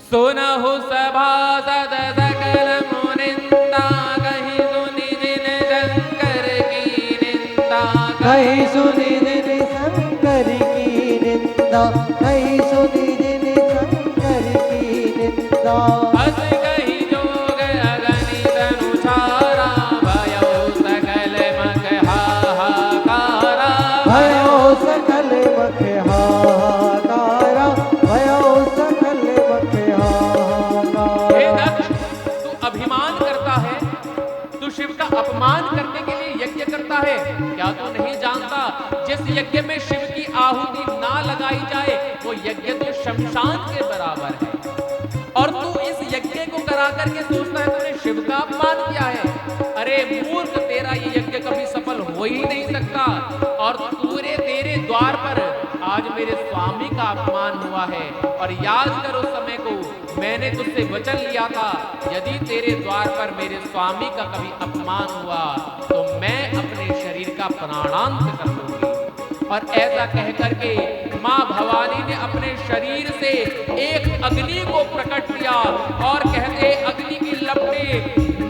सुनहु सभासद सकल मुनिंदा, कहीं सुनि जिन शंकर की निंदा, कहीं सुनि जिन शंकर की निंदा, कहीं सुनि जिन शंकर की निंदा। हस कहीं जोग अगणित अनुसारा, भयो सकल मख हाहाकारा, भयो सकल मख हाहाकारा, भयो सकल मख हाहाकारा। हे दक्ष, तू अभिमान करता है, तू शिव का अपमान करने के लिए यज्ञ करता है। क्या तू नहीं जानता जिस यज्ञ में शिव की आहुति ना लगाई जाए वो यज्ञ तो शमशान के बराबर है, और तू इस यज्ञ को करा करके सोचता है तूने शिव का अपमान किया है। अरे मूर्ख, तेरा ये यज्ञ कभी सफल हो ही नहीं सकता, और तेरे द्वार पर आज मेरे स्वामी का अपमान हुआ है। और याद कर उस समय को, मैंने तुझसे वचन लिया था, यदि तेरे द्वार पर मेरे स्वामी का कभी अपमान हुआ तो मैं अपने शरीर का प्राणांत कर दूंगी। और ऐसा कह करके मां भवानी ने अपने शरीर से एक अग्नि को प्रकट किया, और कहते अग्नि की लपटें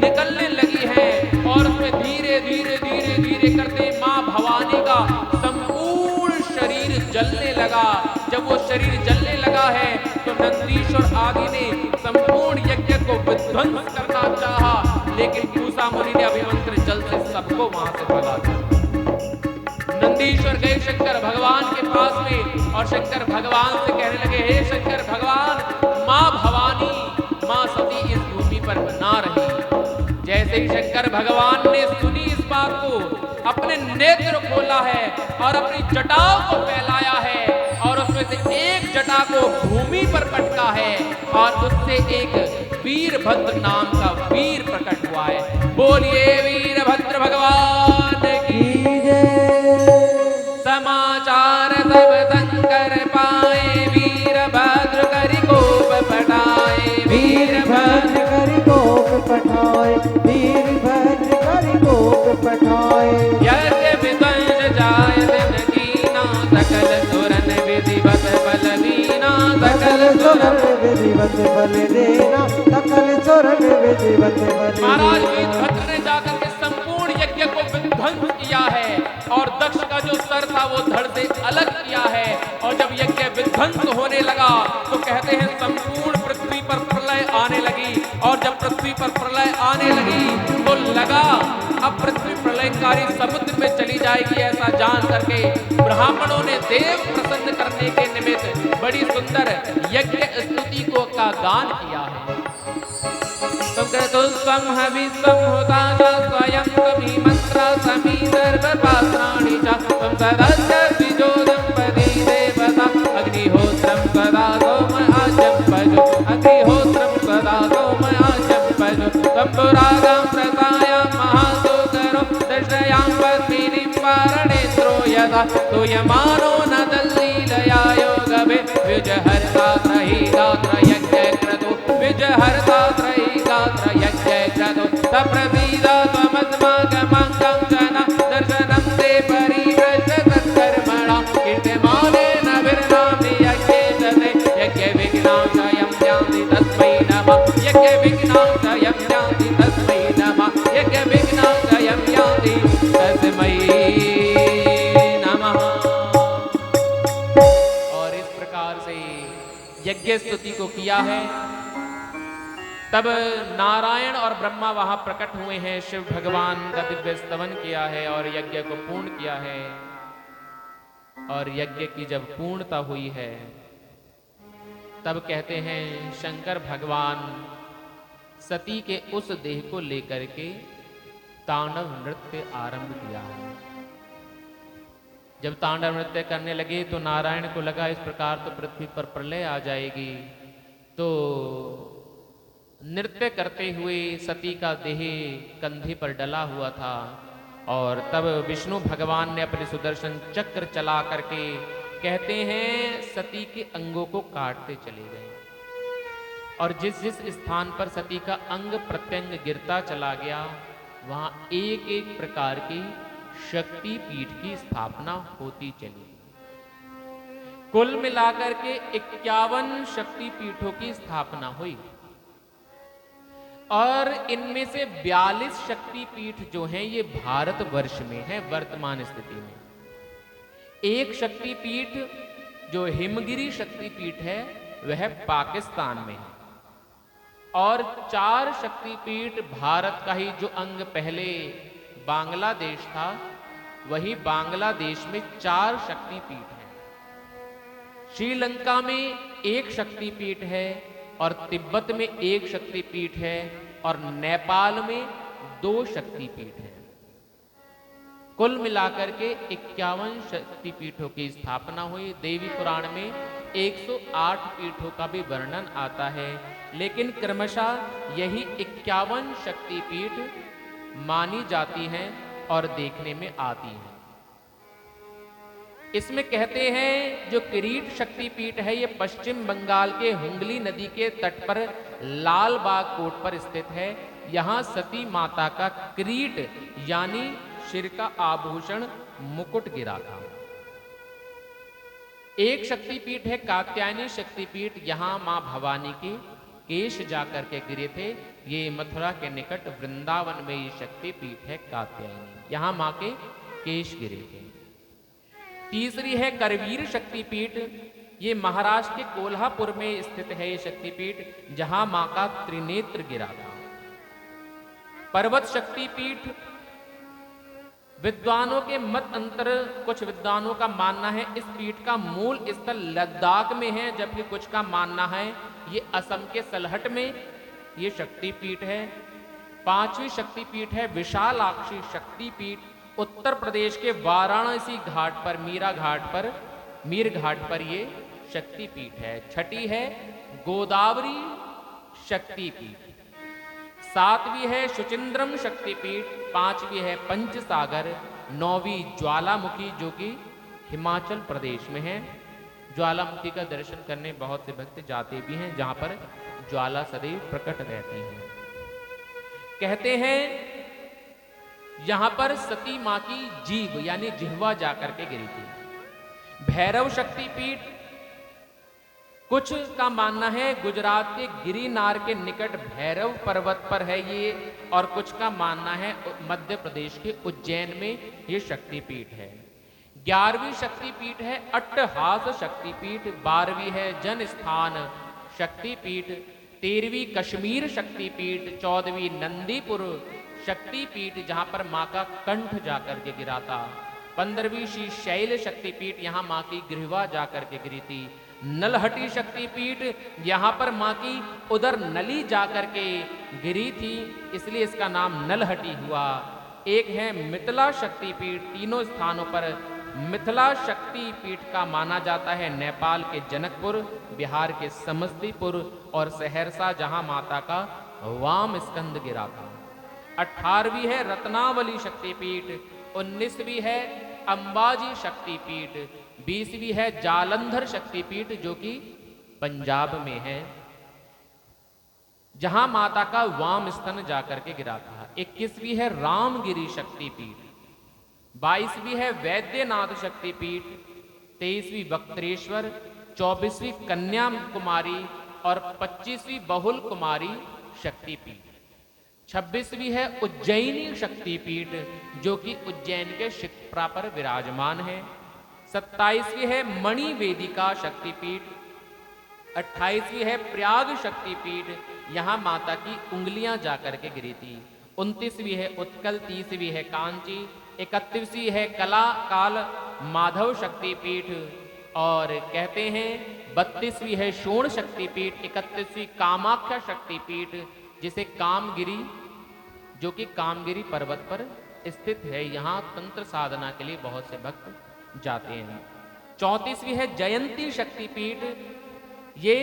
निकलने लगी हैं, और उसमें धीरे धीरे धीरे धीरे करते मां भवानी का संपूर्ण शरीर जलने लगा। जब वो शरीर जलने लगा है तो नंदीश्वर आदि ने संपूर्ण यज्ञ को विध्वंस करना चाहा, लेकिन पूसा मुनि ने अभिमंत्रित जल से सबको वहां से भगा दिया। नंदीश्वर गए शंकर भगवान के पास में और शंकर भगवान से कहने लगे, हे शंकर भगवान, मां भवानी, मां सती इस भूमि पर ना रही। जैसे ही शंकर भगवान ने सुनी इस बात को, अपने नेत्र खोला है और अपनी जटाओं को फैलाया है और उसमें से एक जटा को भूमि पर पटका है और उससे एक वीरभद्र नाम का वीर प्रकट हुआ है। बोलिए वीरभद्र भगवान की जय। समाचार सब शंकर पाए, वीरभद्र करि कोप पटाए, वीरभद्र करि कोप पठाए, वीरभद्र करि कोप पठाए। यज्ञ विध्वंस जाय दिन कीना, सकल सुरन विधिवत बल दीना, सकल सुरन विधिवत बल देना, सकल सुरन विधिवत बल महाराज देना। वीरभद्र ने जाकर के संपूर्ण यज्ञ को विध्वंस किया है और दक्ष का जो सर था वो धड़ से अलग किया है। और जब यज्ञ विध्वंस होने लगा तो कहते हैं संपूर्ण पृथ्वी पर प्रलय आने लगी और जब पृथ्वी पर प्रलय आने लगी तो लगा अब पृथ्वी प्रलयकारी समुद्र में चली जाएगी। ऐसा जान करके ब्राह्मणों ने देव प्रसन्न करने के निमित्त बड़ी सुंदर यज्ञ स्तुति को का गान किया है। स्वम हविस्वम होता स्वयं कमी मंत्र समी सर्व पात्राणि च त्वं सदस्य द्विजोदं पदी देवता अग्निहोत्रं सदा सोमयाजं पजो अग्निहोत्रं सदा सोमयाजं पजो तंबुरागां प्रसायां महासुकरो दर्शयां पद्मिनीं पारणेत्रो यदा तूयमानो न दल्लीलया योगवे विजहर्ता त्रयी गात्र यज्ञक्रतु विजहर्ता त्रयी गात्र यज्ञक्रतु सप्रसीद त्वमस्माकमङ्गं जना दर्शनं ते परिव्रज तत्कर्मणा कीर्तिमानेन विरनामि यज्ञे जते यज्ञविघ्नाशयं यान्ति तस्मै नमः यज्ञविघ्नाशयं यान्ति तस्मै नमः यज्ञविघ्नाशयं यान्ति तस्मै नमः। और इस प्रकार से यज्ञ स्तुति को किया है। तब नारायण और ब्रह्मा वहां प्रकट हुए हैं, शिव भगवान का दिव्य स्तवन किया है और यज्ञ को पूर्ण किया है। और यज्ञ की जब पूर्णता हुई है तब कहते हैं शंकर भगवान सती के उस देह को लेकर के तांडव नृत्य आरंभ किया है। जब तांडव नृत्य करने लगे तो नारायण को लगा इस प्रकार तो पृथ्वी पर प्रलय आ जाएगी, तो नृत्य करते हुए सती का देह कंधे पर डला हुआ था और तब विष्णु भगवान ने अपने सुदर्शन चक्र चला करके कहते हैं सती के अंगों को काटते चले गए और जिस जिस स्थान पर सती का अंग प्रत्यंग गिरता चला गया वहां एक एक प्रकार की शक्ति पीठ की स्थापना होती चली। कुल मिलाकर के 51 शक्ति पीठों की स्थापना हुई और इनमें से 42 शक्ति पीठ जो हैं ये भारतवर्ष में है वर्तमान स्थिति में। एक शक्ति पीठ जो हिमगिरी शक्ति पीठ है वह पाकिस्तान में है और 4 शक्ति पीठ भारत का ही जो अंग पहले बांग्लादेश था वही बांग्लादेश में 4 शक्ति पीठ है। श्रीलंका में 1 शक्ति पीठ है और तिब्बत में 1 शक्ति पीठ है और नेपाल में 2 शक्ति पीठ है। कुल मिलाकर के 51 शक्ति पीठों की स्थापना हुई। देवी पुराण में 108 पीठों का भी वर्णन आता है, लेकिन क्रमशः यही 51 शक्ति पीठ मानी जाती हैं और देखने में आती हैं। इसमें कहते हैं जो किरीट शक्ति पीठ है ये पश्चिम बंगाल के हुंगली नदी के तट पर लाल बाग कोट पर स्थित है। यहाँ सती माता का किरीट यानी सिर का आभूषण मुकुट गिरा था। एक शक्तिपीठ है कात्यायनी शक्तिपीठ, यहाँ मां भवानी के केश जाकर के गिरे थे। ये मथुरा के निकट वृंदावन में ये शक्तिपीठ है कात्यायनी, यहाँ मां के केश गिरे थे। तीसरी है करवीर शक्तिपीठ, ये महाराष्ट्र के कोल्हापुर में स्थित है ये शक्तिपीठ, जहां मां का त्रिनेत्र गिरा था। पर्वत शक्तिपीठ। विद्वानों के मत अंतर, कुछ विद्वानों का मानना है इस पीठ का मूल स्थल लद्दाख में है, जबकि कुछ का मानना है ये असम के सलहट में ये शक्तिपीठ है। पांचवी शक्तिपीठ है विशालाक्षी शक्तिपीठ, उत्तर प्रदेश के वाराणसी घाट पर, मीर घाट पर ये शक्तिपीठ है। छठी है गोदावरी शक्तिपीठ। सातवीं है शुचिंद्रम शक्तिपीठ। पांचवी है पंचसागर। नौवीं ज्वालामुखी, जो कि हिमाचल प्रदेश में है। ज्वालामुखी का दर्शन करने बहुत से भक्त जाते भी हैं, जहां पर ज्वाला सदैव प्रकट रहती है। कहते हैं यहां पर सती मां की जीभ यानी जिह्वा जाकर के गिरी थी। भैरव शक्तिपीठ, कुछ का मानना है गुजरात के गिरिनार के निकट भैरव पर्वत पर है ये, और कुछ का मानना है मध्य प्रदेश के उज्जैन में ये शक्तिपीठ है। 11वीं शक्तिपीठ है अट्टहास शक्तिपीठ। 12वीं है जनस्थान शक्तिपीठ। 13वीं कश्मीर शक्तिपीठ। 14वीं नंदीपुर शक्तिपीठ, जहां पर मां का कंठ जाकर के गिरा था। 15वीं श्री शैल शक्तिपीठ, यहां मां की ग्रीवा जाकर के गिरी थी। नलहटी शक्तिपीठ, यहां पर मां की उदर नली जाकर के गिरी थी, इसलिए इसका नाम नलहटी हुआ। एक है मिथिला शक्तिपीठ। तीनों स्थानों पर मिथिला शक्तिपीठ का माना जाता है नेपाल के जनकपुर, बिहार के समस्तीपुर और सहरसा, जहां माता का वाम स्कंद गिरा था। 18वीं है रत्नावली शक्तिपीठ। 19वीं है अंबाजी शक्तिपीठ। 20वीं है जालंधर शक्तिपीठ, जो कि पंजाब में है, जहां माता का वाम स्तन जाकर के गिरा था। 21वीं है रामगिरी शक्तिपीठ। 22वीं है वैद्यनाथ शक्तिपीठ। 23वीं बक्तरेश्वर। 24वीं कन्याकुमारी और 25वीं बहुल कुमारी शक्तिपीठ। 26वीं है उज्जैनी शक्तिपीठ, जो कि उज्जैन के शिप्रा पर विराजमान है। 27वीं है मणि वेदिका शक्तिपीठ। 28वीं है प्रयाग शक्तिपीठ, यहां माता की उंगलियां जाकर के गिरी थी। 29वीं है उत्कल। 30वीं है कांची। 31वीं है कला काल माधव शक्तिपीठ, और कहते हैं 32वीं है शोण शक्तिपीठ। 31वीं कामाख्या शक्तिपीठ, जिसे कामगिरी, जो कि कामगिरी पर्वत पर स्थित है, यहाँ तंत्र साधना के लिए बहुत से भक्त जाते हैं। 34वीं है जयंती शक्तिपीठ। ये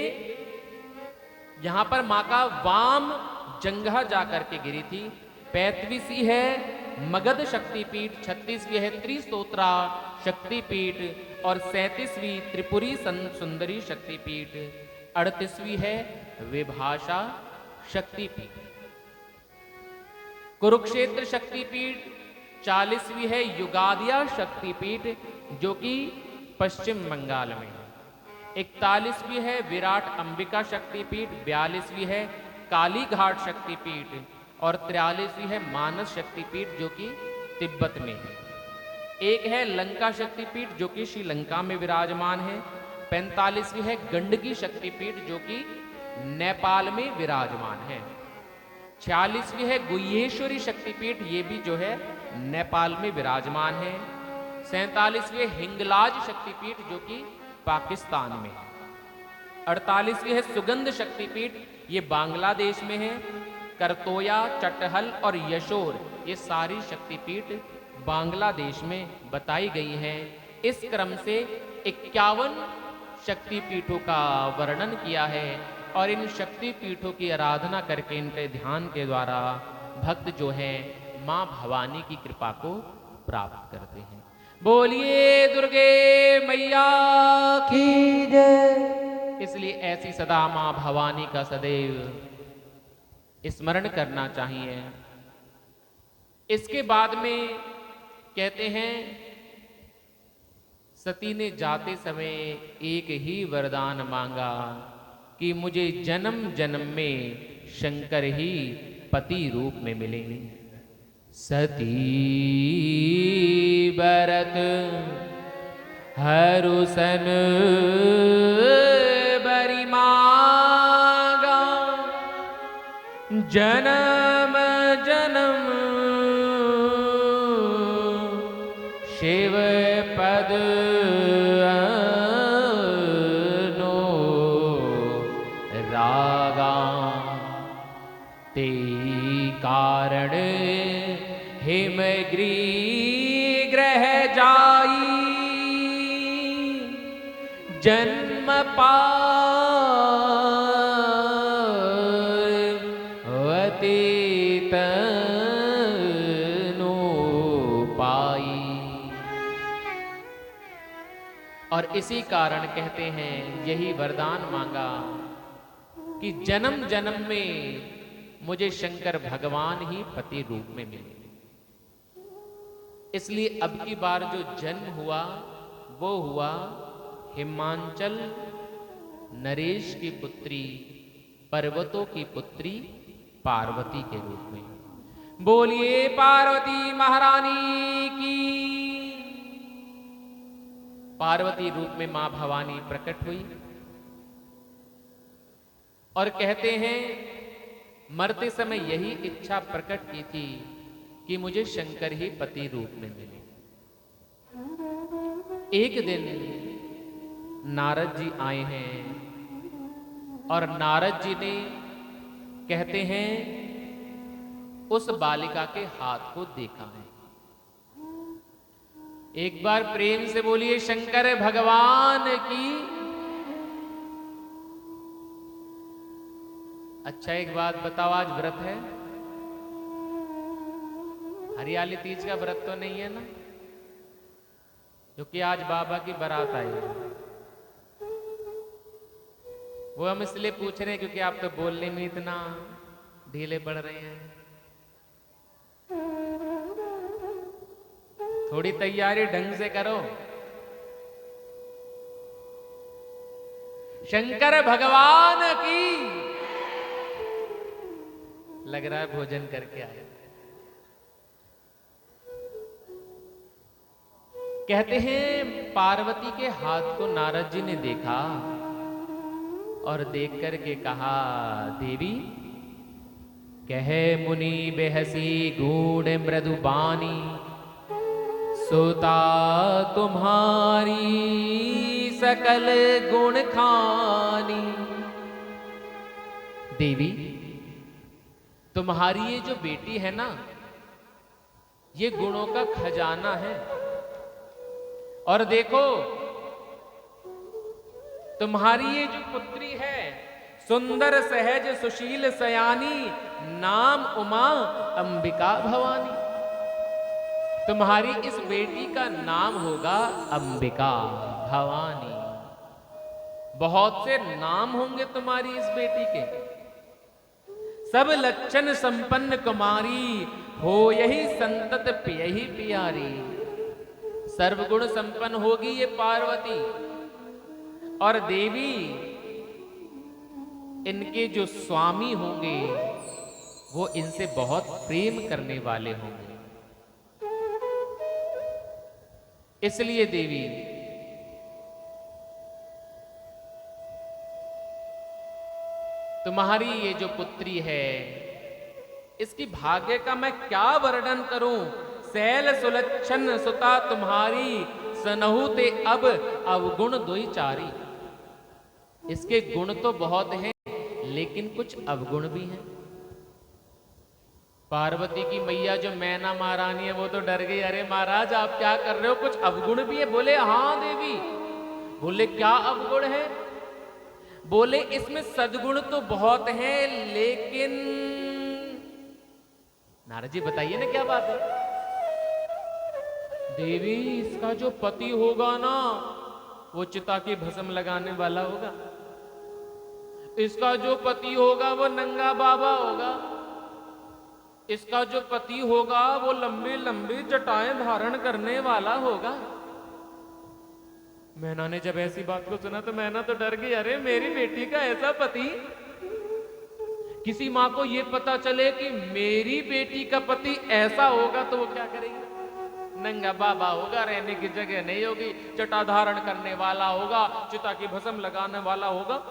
यहाँ पर माँ का वाम जंघा जाकर के गिरी थी। 35वीं है मगध शक्तिपीठ। 36वीं है त्रिस्तोत्रा शक्तिपीठ और 37वीं त्रिपुरी सुंदरी शक्तिपीठ। 38वीं है विभाषा शक्तिपीठ। कुरुक्षेत्र शक्तिपीठ। 40वीं है युगादिया शक्तिपीठ, जो कि पश्चिम बंगाल में है। 41वीं है विराट अंबिका शक्तिपीठ। 42वीं है काली घाट शक्तिपीठ और 43वीं है मानस शक्तिपीठ, जो कि तिब्बत में है। एक है लंका शक्तिपीठ, जो कि श्रीलंका में विराजमान है। 45वीं है गंडकी शक्तिपीठ, जो कि नेपाल में विराजमान है। 46वीं है गुह्येश्वरी शक्तिपीठ, ये भी जो है नेपाल में विराजमान है। 47वीं हिंगलाज शक्तिपीठ, जो कि पाकिस्तान में है। 48वीं है सुगंध शक्तिपीठ, ये बांग्लादेश में है। करतोया, चटहल और यशोर, ये सारी शक्तिपीठ बांग्लादेश में बताई गई हैं। इस क्रम से 51 शक्तिपीठों का वर्णन किया है और इन शक्तिपीठों की आराधना करके इनके ध्यान के द्वारा भक्त जो हैं मां भवानी की कृपा को प्राप्त करते हैं। बोलिए दुर्गे मैया की जय। इसलिए ऐसी सदा मां भवानी का सदैव स्मरण करना चाहिए। इसके बाद में कहते हैं सती ने जाते समय एक ही वरदान मांगा कि मुझे जन्म जन्म में शंकर ही पति रूप में मिलेंगे। सती बरत हरुसन बरी मांगा, जन्म जन्म जन्म पावती तनु पाई। और इसी कारण कहते हैं, यही वरदान मांगा कि जन्म जन्म में मुझे शंकर भगवान ही पति रूप में मिले। इसलिए अब की बार जो जन्म हुआ वो हुआ हिमांचल नरेश की पुत्री, पर्वतों की पुत्री पार्वती के रूप में। बोलिए पार्वती महारानी की। पार्वती रूप में मां भवानी प्रकट हुई और कहते हैं मरते समय यही इच्छा प्रकट की थी कि मुझे शंकर ही पति रूप में मिले। एक दिन नारद जी आए हैं और नारद जी ने कहते हैं उस बालिका के हाथ को देखा है। एक बार प्रेम से बोलिए शंकर भगवान की। अच्छा एक बात बताओ, आज व्रत है? हरियाली तीज का व्रत तो नहीं है ना? क्योंकि आज बाबा की बारात आई है। वो हम इसलिए पूछ रहे हैं क्योंकि आप तो बोलने में इतना ढीले पड़ रहे हैं। थोड़ी तैयारी ढंग से करो। शंकर भगवान की। लग रहा है भोजन करके आए। कहते हैं पार्वती के हाथ को नारद जी ने देखा और देख करके कहा, देवी कहे मुनि बेहसी गूढ़ मृदु बानी, सोता तुम्हारी सकल गुण खानी। देवी तुम्हारी ये जो बेटी है ना, ये गुणों का खजाना है। और देखो तुम्हारी ये जो पुत्री है, सुंदर सहज सुशील सयानी, नाम उमा अंबिका भवानी। तुम्हारी इस बेटी का नाम होगा अंबिका भवानी। बहुत से नाम होंगे तुम्हारी इस बेटी के। सब लक्षण संपन्न कुमारी, हो यही संतत पियही प्यारी। सर्वगुण संपन्न होगी ये पार्वती। और देवी इनके जो स्वामी होंगे वो इनसे बहुत प्रेम करने वाले होंगे। इसलिए देवी तुम्हारी ये जो पुत्री है, इसकी भाग्य का मैं क्या वर्णन करूं। सैल सुलक्षण सुता तुम्हारी, सनहु ते अब अवगुण दोई चारी। इसके गुण तो बहुत हैं लेकिन कुछ अवगुण भी हैं। पार्वती की मैया जो मैना महारानी है वो तो डर गई, अरे महाराज आप क्या कर रहे हो, कुछ अवगुण भी है? बोले हाँ देवी। बोले क्या अवगुण है? बोले इसमें सद्गुण तो बहुत हैं लेकिन। नारद जी बताइए ना क्या बात है? देवी इसका जो पति होगा ना वो चिता की भस्म लगाने वाला होगा। इसका जो पति होगा वो नंगा बाबा होगा। इसका जो पति होगा वो लंबी लंबी जटाएं धारण करने वाला होगा। मैना ने जब ऐसी बात को सुना तो मैना तो डर गई, अरे मेरी बेटी का ऐसा पति। किसी माँ को ये पता चले कि मेरी बेटी का पति ऐसा होगा तो वो क्या करेगी? नंगा बाबा होगा, रहने की जगह नहीं होगी, जटा धारण करने वाला होगा, चिता की भस्म लगाने वाला होगा।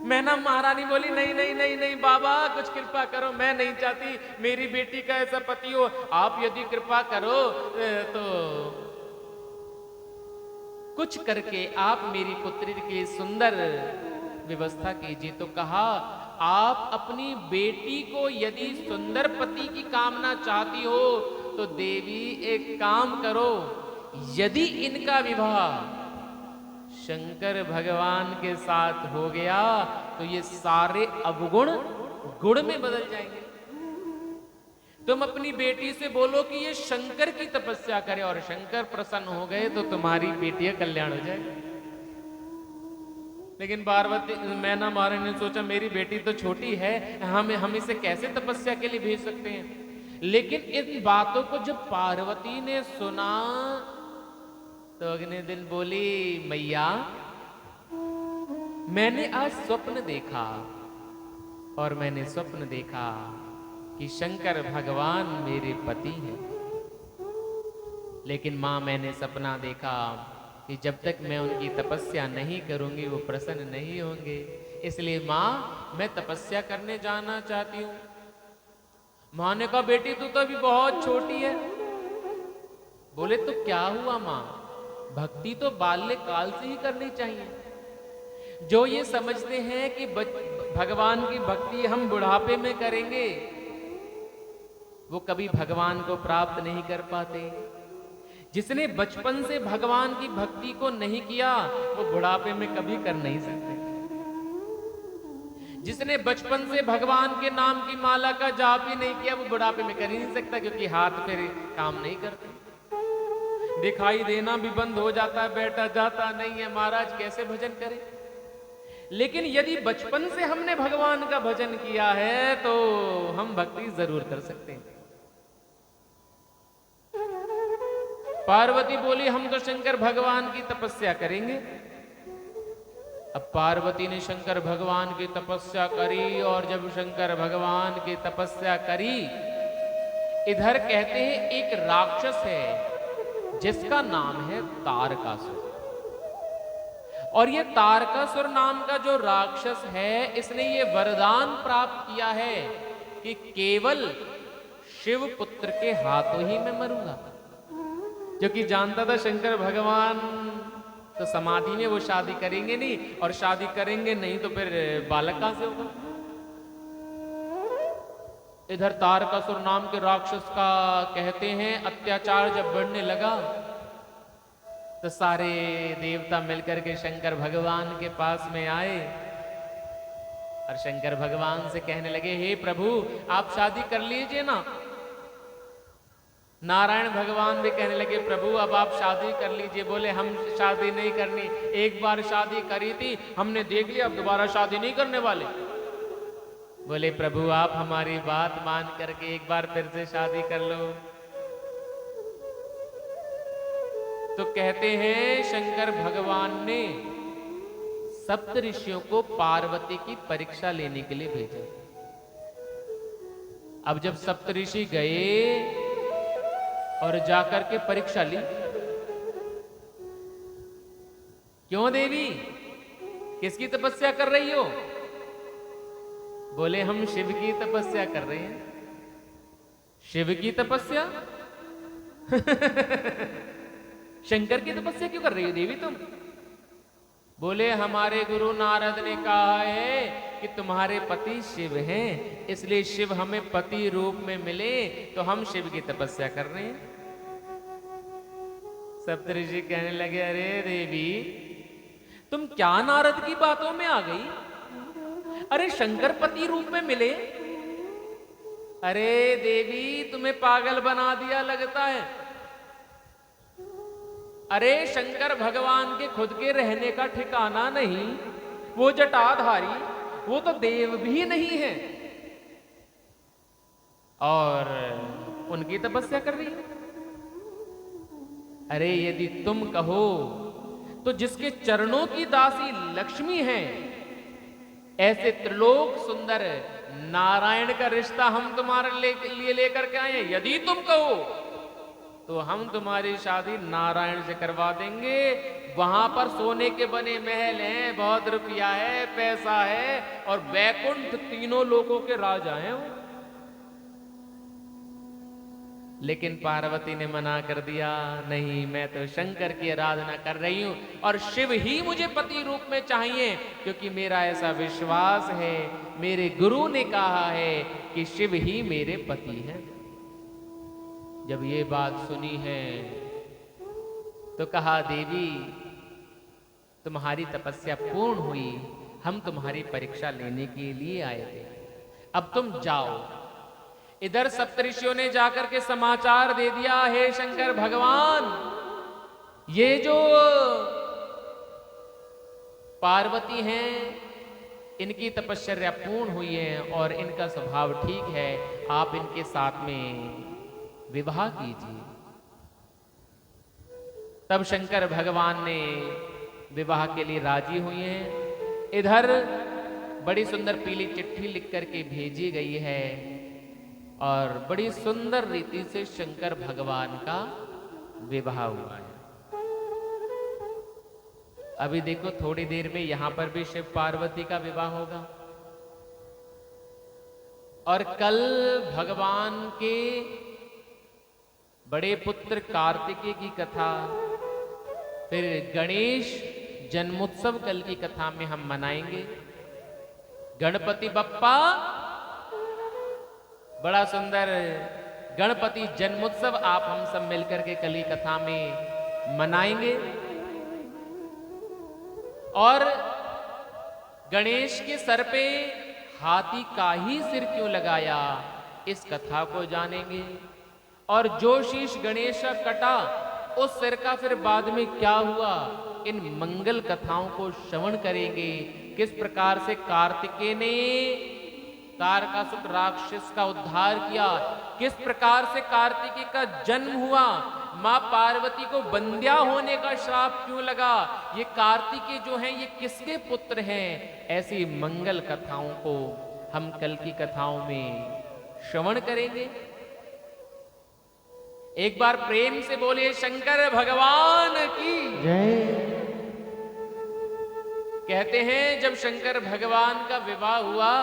मैना महारानी बोली नहीं नहीं नहीं नहीं बाबा कुछ कृपा करो, मैं नहीं चाहती मेरी बेटी का ऐसा पति हो। आप यदि कृपा करो तो कुछ करके आप मेरी पुत्री की सुंदर व्यवस्था कीजिए। तो कहा आप अपनी बेटी को यदि सुंदर पति की कामना चाहती हो तो देवी एक काम करो, यदि इनका विवाह शंकर भगवान के साथ हो गया तो ये सारे अवगुण गुण में बदल जाएंगे। तुम अपनी बेटी से बोलो कि ये शंकर की तपस्या करे और शंकर प्रसन्न हो गए तो तुम्हारी बेटी का कल्याण हो जाए। लेकिन पार्वती मैना महारानी ने सोचा मेरी बेटी तो छोटी है, हम इसे कैसे तपस्या के लिए भेज सकते हैं। लेकिन इन बातों को जब पार्वती ने सुना तो अगले दिन बोली, मैया मैंने आज स्वप्न देखा और मैंने स्वप्न देखा कि शंकर भगवान मेरे पति हैं। लेकिन मां मैंने सपना देखा कि जब तक मैं उनकी तपस्या नहीं करूंगी वो प्रसन्न नहीं होंगे, इसलिए मां मैं तपस्या करने जाना चाहती हूं। मां ने कहा बेटी तू तो अभी बहुत छोटी है। बोले तो क्या हुआ मां, भक्ति तो बाल्यकाल से ही करनी चाहिए। जो ये समझते हैं कि भगवान की भक्ति हम बुढ़ापे में करेंगे वो कभी भगवान को प्राप्त नहीं कर पाते। जिसने बचपन से भगवान की भक्ति को नहीं किया वो बुढ़ापे में कभी कर नहीं सकते। जिसने बचपन से भगवान के नाम की माला का जाप ही नहीं किया वो बुढ़ापे में कर ही नहीं सकता, क्योंकि हाथ फिर काम नहीं करते, दिखाई देना भी बंद हो जाता है, बैठा जाता नहीं है, महाराज कैसे भजन करें। लेकिन यदि बचपन से हमने भगवान का भजन किया है तो हम भक्ति जरूर कर सकते हैं। पार्वती बोली हम तो शंकर भगवान की तपस्या करेंगे। अब पार्वती ने शंकर भगवान की तपस्या करी और जब शंकर भगवान की तपस्या करी, इधर कहते हैं एक राक्षस है जिसका नाम है तारकासुर। और ये तारकासुर नाम का जो राक्षस है इसने ये वरदान प्राप्त किया है कि केवल शिव पुत्र के हाथों ही मैं मरूंगा। जो कि जानता था शंकर भगवान तो समाधि में वो शादी करेंगे नहीं, और शादी करेंगे नहीं तो फिर बालक कहां से होगा। इधर तारकासुर नाम के राक्षस का कहते हैं अत्याचार जब बढ़ने लगा तो सारे देवता मिलकर के शंकर भगवान के पास में आए और शंकर भगवान से कहने लगे हे प्रभु आप शादी कर लीजिए ना। नारायण भगवान भी कहने लगे प्रभु अब आप शादी कर लीजिए। बोले हम शादी नहीं करनी, एक बार शादी करी थी हमने देख लिया, अब दोबारा शादी नहीं करने वाले। बोले प्रभु आप हमारी बात मान करके एक बार फिर से शादी कर लो। तो कहते हैं शंकर भगवान ने सप्त ऋषियों को पार्वती की परीक्षा लेने के लिए भेजा। अब जब सप्त ऋषि गए और जाकर के परीक्षा ली, क्यों देवी किसकी तपस्या कर रही हो? बोले हम शिव की तपस्या कर रहे हैं। शिव की तपस्या शंकर की तपस्या क्यों कर रही हो देवी तुम? बोले हमारे गुरु नारद ने कहा है कि तुम्हारे पति शिव हैं, इसलिए शिव हमें पति रूप में मिले तो हम शिव की तपस्या कर रहे हैं। सप्तऋषि कहने लगे अरे देवी तुम क्या नारद की बातों में आ गई? अरे शंकर पति रूप में मिले। अरे देवी तुम्हें पागल बना दिया लगता है। अरे शंकर भगवान के खुद के रहने का ठिकाना नहीं, वो जटाधारी, वो तो देव भी नहीं है और उनकी तपस्या कर रही है। अरे यदि तुम कहो तो जिसके चरणों की दासी लक्ष्मी है ऐसे त्रिलोक सुंदर नारायण का रिश्ता हम तुम्हारे लिए लेकर के आए। यदि तुम कहो तो हम तुम्हारी शादी नारायण से करवा देंगे। वहां पर सोने के बने महल हैं, बहुत रुपया है, पैसा है और वैकुंठ तीनों लोगों के राजा हैं। लेकिन पार्वती ने मना कर दिया, नहीं मैं तो शंकर की आराधना कर रही हूं और शिव ही मुझे पति रूप में चाहिए, क्योंकि मेरा ऐसा विश्वास है, मेरे गुरु ने कहा है कि शिव ही मेरे पति हैं। जब ये बात सुनी है तो कहा देवी तुम्हारी तपस्या पूर्ण हुई, हम तुम्हारी परीक्षा लेने के लिए आए थे, अब तुम जाओ। इधर सप्तऋषियों ने जाकर के समाचार दे दिया, हे शंकर भगवान, ये जो पार्वती हैं, इनकी तपश्चर्या पूर्ण हुई है और इनका स्वभाव ठीक है, आप इनके साथ में विवाह कीजिए। तब शंकर भगवान ने विवाह के लिए राजी हुए हैं। इधर बड़ी सुंदर पीली चिट्ठी लिख करके भेजी गई है और बड़ी सुंदर रीति से शंकर भगवान का विवाह हुआ है। अभी देखो थोड़ी देर में यहां पर भी शिव पार्वती का विवाह होगा और कल भगवान के बड़े पुत्र कार्तिकेय की कथा, फिर गणेश जन्मोत्सव कल की कथा में हम मनाएंगे। गणपति बप्पा, बड़ा सुंदर गणपति जन्मोत्सव आप हम सब मिलकर के कल की कथा में मनाएंगे। और गणेश के सर पे हाथी का ही सिर क्यों लगाया, इस कथा को जानेंगे। और जो शीश गणेश का कटा, उस सिर का फिर बाद में क्या हुआ, इन मंगल कथाओं को श्रवण करेंगे। किस प्रकार से कार्तिकेय ने तारकासुर राक्षस का उद्धार किया, किस प्रकार से कार्तिकेय का जन्म हुआ, मां पार्वती को बंध्या होने का श्राप क्यों लगा, ये कार्तिकेय जो हैं ये किसके पुत्र हैं। ऐसी मंगल कथाओं को हम कल की कथाओं में श्रवण करेंगे। एक बार प्रेम से बोलिए शंकर भगवान की जय। कहते हैं जब शंकर भगवान का विवाह हुआ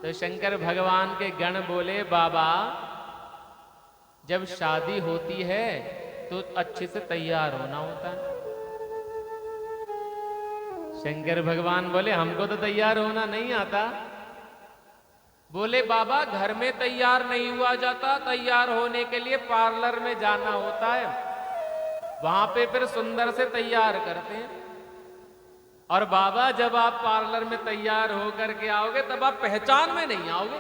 तो शंकर भगवान के गण बोले, बाबा जब शादी होती है तो अच्छे से तैयार होना होता है। शंकर भगवान बोले, हमको तो तैयार होना नहीं आता। बोले, बाबा घर में तैयार नहीं हुआ जाता, तैयार होने के लिए पार्लर में जाना होता है, वहां पे फिर सुंदर से तैयार करते हैं। और बाबा जब आप पार्लर में तैयार होकर के आओगे तब आप पहचान में नहीं आओगे।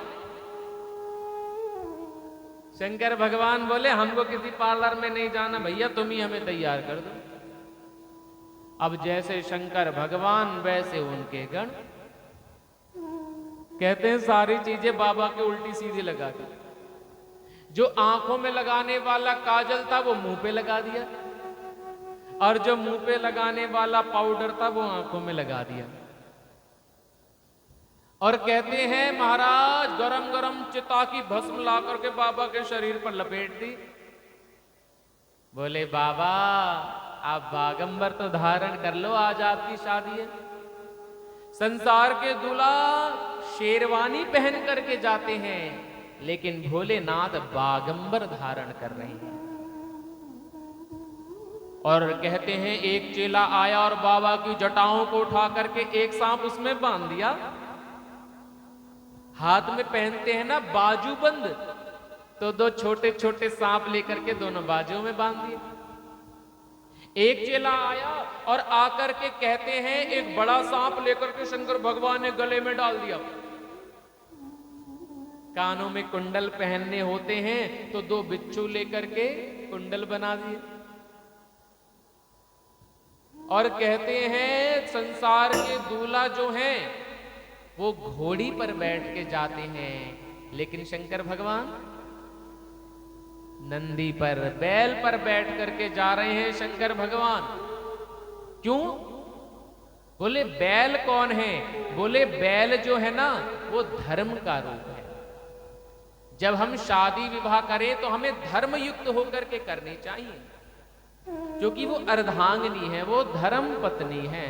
शंकर भगवान बोले, हमको किसी पार्लर में नहीं जाना भैया, तुम ही हमें तैयार कर दो। अब जैसे शंकर भगवान वैसे उनके गण। कहते हैं सारी चीजें बाबा के उल्टी सीधी लगा दी। जो आंखों में लगाने वाला काजल था वो मुंह पे लगा दिया, और जो मुंह पे लगाने वाला पाउडर था वो आंखों में लगा दिया। और कहते हैं महाराज गरम गरम चिता की भस्म ला करके बाबा के शरीर पर लपेट दी। बोले, बाबा आप बागंबर तो धारण कर लो, आज आपकी शादी है। संसार के दूल्हा शेरवानी पहन करके जाते हैं, लेकिन भोलेनाथ बागंबर धारण कर रहे हैं। और कहते हैं एक चेला आया और बाबा की जटाओं को उठा करके एक सांप उसमें बांध दिया। हाथ में पहनते हैं ना बाजूबंद, तो दो छोटे छोटे सांप लेकर के दोनों बाजुओं में बांध दिए। एक चेला आया और आकर के कहते हैं एक बड़ा सांप लेकर के शंकर भगवान ने गले में डाल दिया। कानों में कुंडल पहनने होते हैं तो दो बिच्छू लेकर के कुंडल बना दिए। और कहते हैं संसार के दूल्हा जो हैं वो घोड़ी पर बैठ के जाते हैं, लेकिन शंकर भगवान नंदी पर, बैल पर बैठ करके जा रहे हैं। शंकर भगवान क्यों? बोले बैल कौन है? बोले बैल जो है ना वो धर्म का रूप है। जब हम शादी विवाह करें तो हमें धर्म युक्त होकर के करनी चाहिए, क्योंकि वो अर्धांगिनी है, वो धर्म पत्नी है।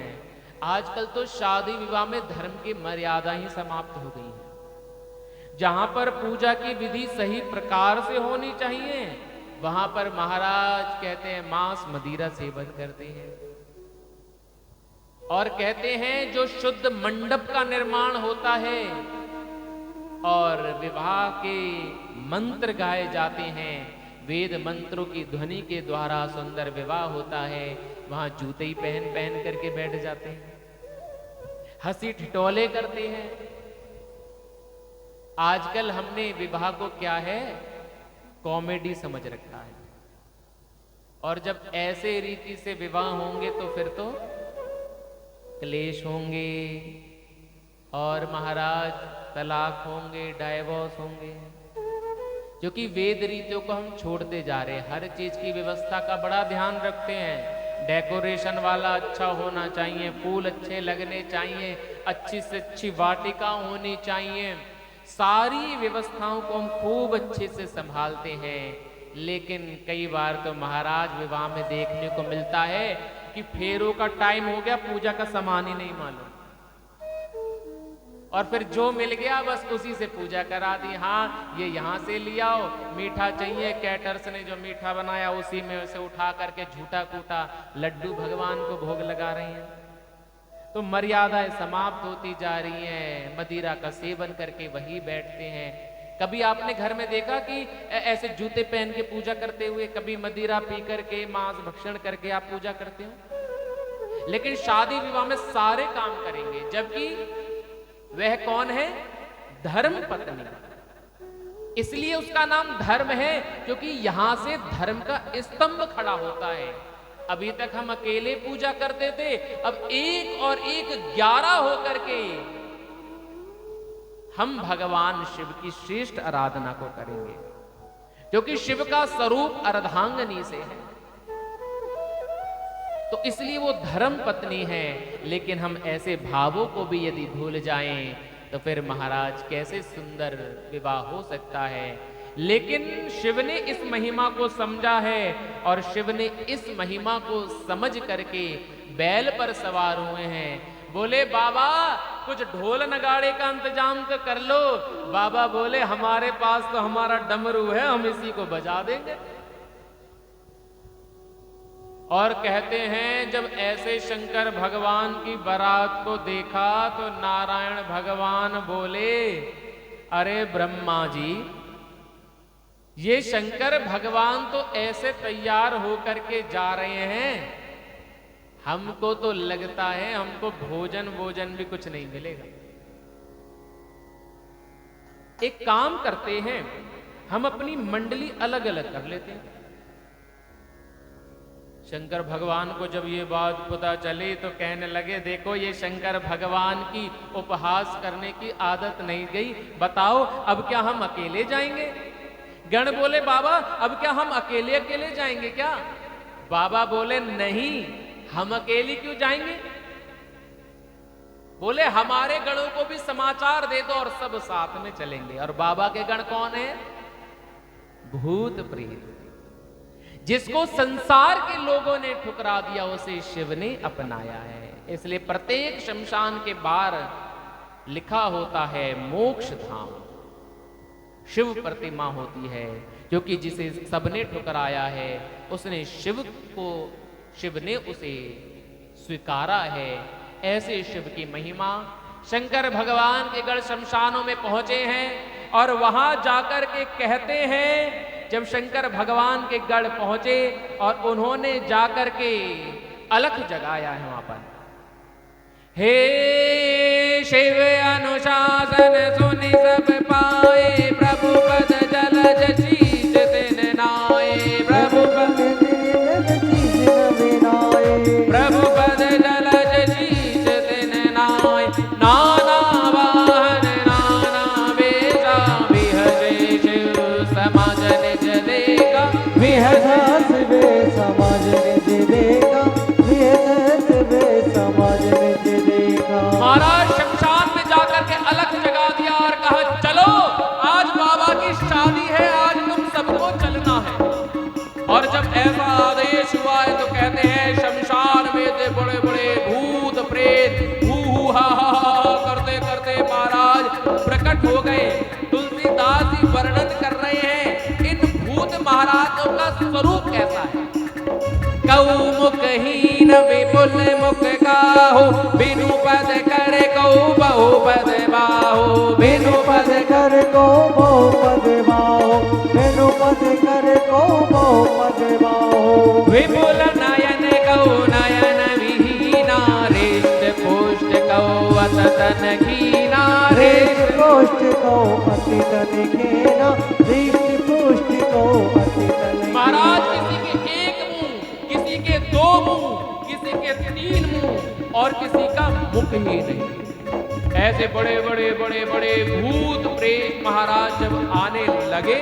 आजकल तो शादी विवाह में धर्म की मर्यादा ही समाप्त हो गई है। जहां पर पूजा की विधि सही प्रकार से होनी चाहिए, वहां पर महाराज कहते हैं मांस मदिरा सेवन करते हैं। और कहते हैं जो शुद्ध मंडप का निर्माण होता है और विवाह के मंत्र गाए जाते हैं, वेद मंत्रों की ध्वनि के द्वारा सुंदर विवाह होता है, वहां जूते ही पहन पहन करके बैठ जाते हैं, हंसी ठिठोले करते हैं। आजकल हमने विवाह को क्या है, कॉमेडी समझ रखा है। और जब ऐसे रीति से विवाह होंगे तो फिर तो क्लेश होंगे और महाराज तलाक होंगे, डाइवोर्स होंगे, क्योंकि वेद रीतियों को हम छोड़ते जा रहे हैं। हर चीज की व्यवस्था का बड़ा ध्यान रखते हैं। डेकोरेशन वाला अच्छा होना चाहिए, फूल अच्छे लगने चाहिए, अच्छी से अच्छी वाटिका होनी चाहिए, सारी व्यवस्थाओं को हम खूब अच्छे से संभालते हैं। लेकिन कई बार तो महाराज विवाह में देखने को मिलता है कि फेरों का टाइम हो गया, पूजा का सामान ही नहीं मालूम, और फिर जो मिल गया बस उसी से पूजा करा दी। हाँ ये यहाँ से लिया आओ, मीठा चाहिए, कैटर्स ने जो मीठा बनाया उसी में से उठा करके झूठा कूटा लड्डू भगवान को भोग लगा रही हैं। तो मर्यादाएं समाप्त होती जा रही हैं, मदिरा का सेवन करके वही बैठते हैं। कभी आपने घर में देखा कि ऐसे जूते पहन के पूजा करते हुए, कभी मदिरा पी करके मांस भक्षण करके आप पूजा करते हो? लेकिन शादी विवाह में सारे काम करेंगे, जबकि वह कौन है, धर्म पत्नी। इसलिए उसका नाम धर्म है क्योंकि यहां से धर्म का स्तंभ खड़ा होता है। अभी तक हम अकेले पूजा करते थे, अब एक और एक 11 होकर के हम भगवान शिव की श्रेष्ठ आराधना को करेंगे, क्योंकि शिव का स्वरूप अर्धांगिनी से है। तो इसलिए वो धर्म पत्नी है। लेकिन हम ऐसे भावों को भी यदि भूल जाएं तो फिर महाराज कैसे सुंदर विवाह हो सकता है। लेकिन शिव ने इस महिमा को समझा है, और शिव ने इस महिमा को समझ करके बैल पर सवार हुए हैं। बोले बाबा कुछ ढोल नगाड़े का इंतजाम तो कर लो। बाबा बोले हमारे पास तो हमारा डमरू है, हम इसी को बजा देंगे। और कहते हैं जब ऐसे शंकर भगवान की बारात को देखा तो नारायण भगवान बोले, अरे ब्रह्मा जी, ये शंकर भगवान तो ऐसे तैयार होकर के जा रहे हैं, हमको तो लगता है हमको भोजन भी कुछ नहीं मिलेगा। एक काम करते हैं, हम अपनी मंडली अलग अलग कर लेते हैं। शंकर भगवान को जब ये बात पता चली तो कहने लगे, देखो ये शंकर भगवान की उपहास करने की आदत नहीं गई, बताओ अब क्या हम अकेले जाएंगे? गण बोले बाबा अब क्या हम अकेले अकेले जाएंगे क्या? बाबा बोले नहीं, हम अकेले क्यों जाएंगे? बोले हमारे गणों को भी समाचार दे दो और सब साथ में चलेंगे। और बाबा के गण कौन है? भूत प्रेत। जिसको संसार के लोगों ने ठुकरा दिया उसे शिव ने अपनाया है। इसलिए प्रत्येक शमशान के बाहर लिखा होता है मोक्ष धाम, शिव प्रतिमा होती है, क्योंकि जिसे सबने ठुकराया है उसने शिव ने उसे स्वीकारा है। ऐसे शिव की महिमा। शंकर भगवान के गढ़ शमशानों में पहुंचे हैं और वहां जाकर के कहते हैं, जब शंकर भगवान के गढ़ पहुंचे और उन्होंने जाकर के अलख जगाया है वहां पर, हे शिव अनुशासन सुनि सब पाए, प्रभु पद जलज शीश तिन नाए, प्रभु पद प्रभु पद जलज शीश तिन नाए, नाना वाहन नाना वेशा, विहसे शिव समाज निज देखा, विहसा शिव समाज निज देखा, विहसा शिव समाज निज देखा। महाराज शमशान में जाकर के अलख जगा दिया और कहा चलो आज बाबा की शादी है, आज तुम सबको चलना है। और जब ऐसा आदेश हुआ है तो कहते हैं शमशान में से बड़े बड़े भूत प्रेत हू हा करते करते महाराज प्रकट हो गए। तुलसीदास जी वर्णन कर रहे हैं इन भूत महाराजों का स्वरूप कैसा है। कऊ मुखहीन विपुल मुख काहू, बिनु पद कर कऊ बहु पद बाहू, बिनु पद कर को बहु पद बाहो, बिनु पद कर को बहु पद बाहो। विपुल नयन कौ नयन विहीना रेष्ट पुष्ट कौ अततन कीना हृष्ट पुष्ट को अति तन कीना हृष्ट पुष्ट को अति तन महाराज किसी के एक मुंह, किसी के दो मुंह, किसी के तीन मुंह और किसी का मुख ही नहीं। ऐसे बड़े बड़े बड़े बड़े भूत प्रेत महाराज जब आने लगे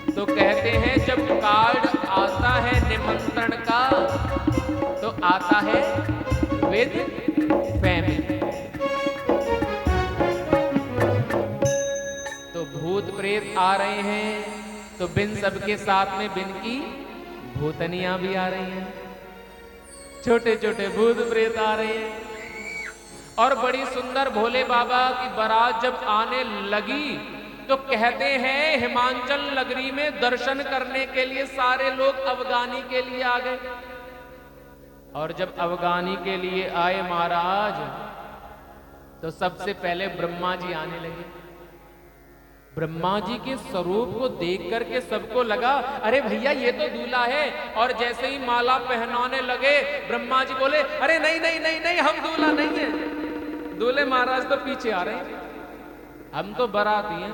तो कहते हैं जब कार्ड आता है निमंत्रण का तो आता है विद फैमिली। तो भूत प्रेत आ रहे हैं तो बिन सबके साथ में बिन की भूतनियां भी आ रही हैं, छोटे छोटे भूत प्रेत आ रहे हैं। और बड़ी सुंदर भोले बाबा की बारात जब आने लगी तो कहते हैं हिमाचल नगरी में दर्शन करने के लिए सारे लोग अफगानी के लिए आ गए। और जब अफगानी के लिए आए महाराज तो सबसे पहले ब्रह्मा जी आने लगे। ब्रह्मा जी के स्वरूप को देख करके सबको लगा अरे भैया ये तो दूल्हा है। और जैसे ही माला पहनाने लगे ब्रह्मा जी बोले अरे नहीं नहीं नहीं नहीं हम दूल्हा नहीं है, दूल्हे महाराज तो पीछे आ रहे हैं, हम तो बाराती हैं।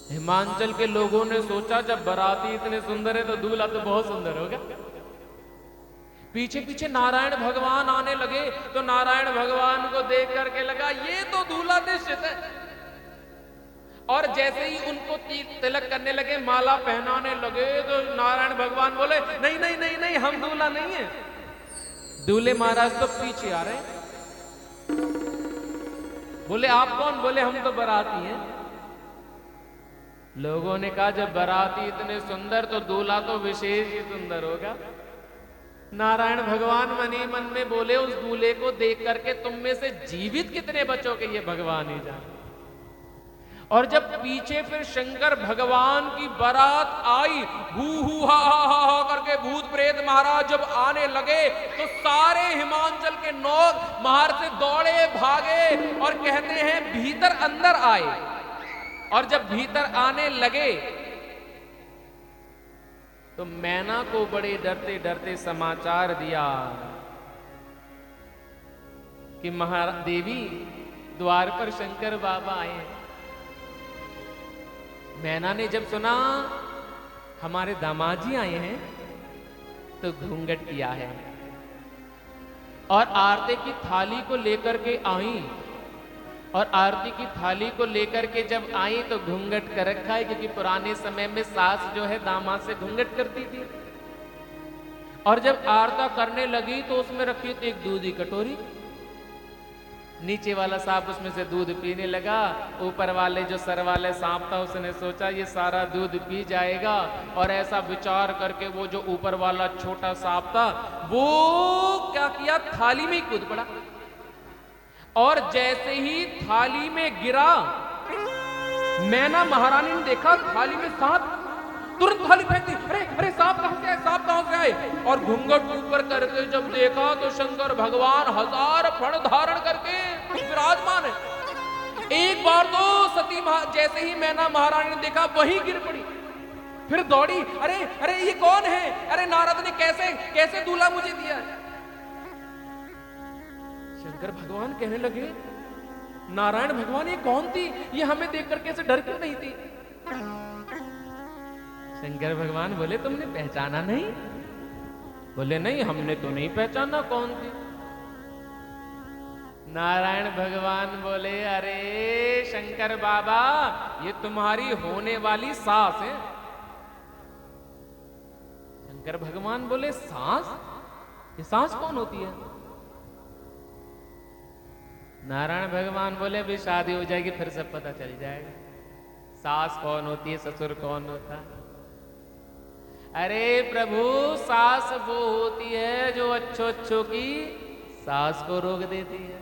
हिमाचल के लोगों ने सोचा जब बाराती इतने सुंदर है तो दूल्हा तो बहुत सुंदर होगा। पीछे पीछे नारायण भगवान आने लगे तो नारायण भगवान को देख करके लगा ये तो दूल्हा निश्चित है। और जैसे ही उनको तिलक करने लगे, माला पहनाने लगे तो नारायण भगवान बोले नहीं नहीं नहीं नहीं हम दूल्हा नहीं है। दूल्हे महाराज तो पीछे आ रहे हैं। बोले आप कौन? बोले हम तो बाराती हैं। लोगों ने कहा जब बाराती इतने सुंदर तो दूल्हा तो विशेष ही सुंदर होगा। नारायण भगवान मन ही मन में बोले उस दूल्हे को देख करके तुम में से जीवित कितने बचोगे ये भगवान ही जाने। और जब पीछे फिर शंकर भगवान की बारात आई, हू हू हा करके भूत प्रेत महाराज जब आने लगे तो सारे हिमाचल के लोग बाहर से दौड़े भागे और कहते हैं भीतर अंदर आए। और जब भीतर आने लगे तो मैना को बड़े डरते डरते समाचार दिया कि देवी द्वार पर शंकर बाबा आए हैं। मैना ने जब सुना हमारे दामाद जी आए हैं तो घूंघट किया है और आरती की थाली को लेकर के आई। और आरती की थाली को लेकर के जब आई तो घूंघट कर रखा है, क्योंकि पुराने समय में सास जो है दामाद से घूंघट करती थी। और जब आरता करने लगी तो उसमें रखी थी एक दूध की कटोरी। नीचे वाला सांप उसमें से दूध पीने लगा। ऊपर वाले जो सर वाले सांप था उसने सोचा ये सारा दूध पी जाएगा, और ऐसा विचार करके वो जो ऊपर वाला छोटा सांप था वो क्या किया, थाली में ही कूद पड़ा। और जैसे ही थाली में गिरा, मैना महारानी ने देखा थाली में सांप, तुरंत थाली फेंक दी। अरे अरे सांप कहां से आए, सांप कहां से आए? और घूंघट ऊपर करके जब देखा तो शंकर भगवान 1000 फण धारण करके विराजमान है। एक बार तो सती जैसे ही मैना महारानी ने देखा वहीं गिर पड़ी, फिर दौड़ी। अरे अरे ये कौन है? अरे नारद ने कैसे कैसे दूल्हा मुझे दिया? शंकर भगवान कहने लगे नारायण भगवान ये कौन थी? ये हमें देख करके ऐसे डर क्यों नहीं थी? शंकर भगवान बोले तुमने पहचाना नहीं? बोले नहीं हमने तो नहीं पहचाना कौन थी। नारायण भगवान बोले अरे शंकर बाबा ये तुम्हारी होने वाली सास है। शंकर भगवान बोले सास? ये सास कौन होती है? नारायण भगवान बोले अभी शादी हो जाएगी फिर सब पता चल जाएगा, सास कौन होती है ससुर कौन होता है। अरे प्रभु सास वो होती है जो अच्छो अच्छो की सास को रोक देती है।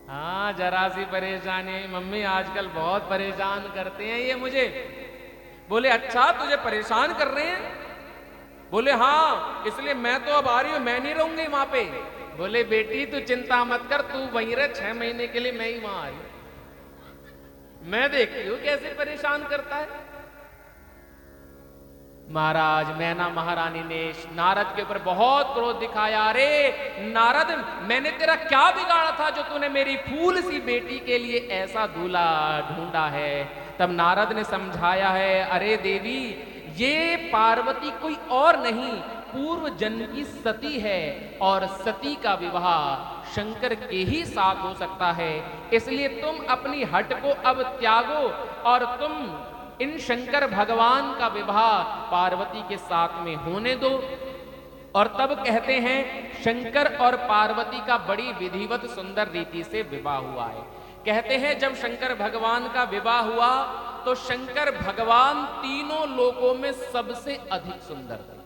हाँ जरा सी परेशानी, मम्मी आजकल बहुत परेशान करते हैं ये मुझे। बोले अच्छा तुझे परेशान कर रहे हैं? बोले हाँ इसलिए मैं तो अब आ रही हूं, मैं नहीं रहूंगी वहां पे। बोले बेटी तू चिंता मत कर, तू वहीं रह, 6 महीने के लिए मैं ही वहां आ रही हूं। मैं देखती हूं कैसे परेशान करता है। महाराज मैना महारानी ने नारद के ऊपर बहुत क्रोध दिखाया। अरे नारद, मैंने तेरा क्या बिगाड़ा था जो तूने मेरी फूल सी बेटी के लिए ऐसा दूल्हा ढूंढा है। तब नारद ने समझाया है, अरे देवी, ये पार्वती कोई और नहीं, पूर्व जन्म की सती है और सती का विवाह शंकर के ही साथ हो सकता है। इसलिए तुम अपनी हट को अब त्यागो और तुम इन शंकर भगवान का विवाह पार्वती के साथ में होने दो। और तब कहते हैं शंकर और पार्वती का बड़ी विधिवत सुंदर रीति से विवाह हुआ है। कहते हैं जब शंकर भगवान का विवाह हुआ तो शंकर भगवान तीनों लोकों में सबसे अधिक सुंदर थे।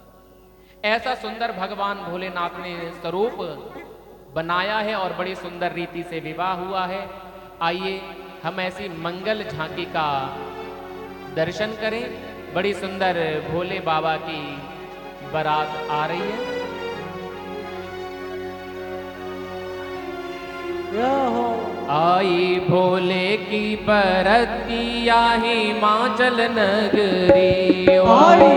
ऐसा सुंदर भगवान भोलेनाथ ने स्वरूप बनाया है और बड़ी सुंदर रीति से विवाह हुआ है। आइए हम ऐसी मंगल झांकी का दर्शन करें। बड़ी सुंदर भोले बाबा की बारात आ रही है। आई भोले की बरतिया हिमाचल नगरी। आई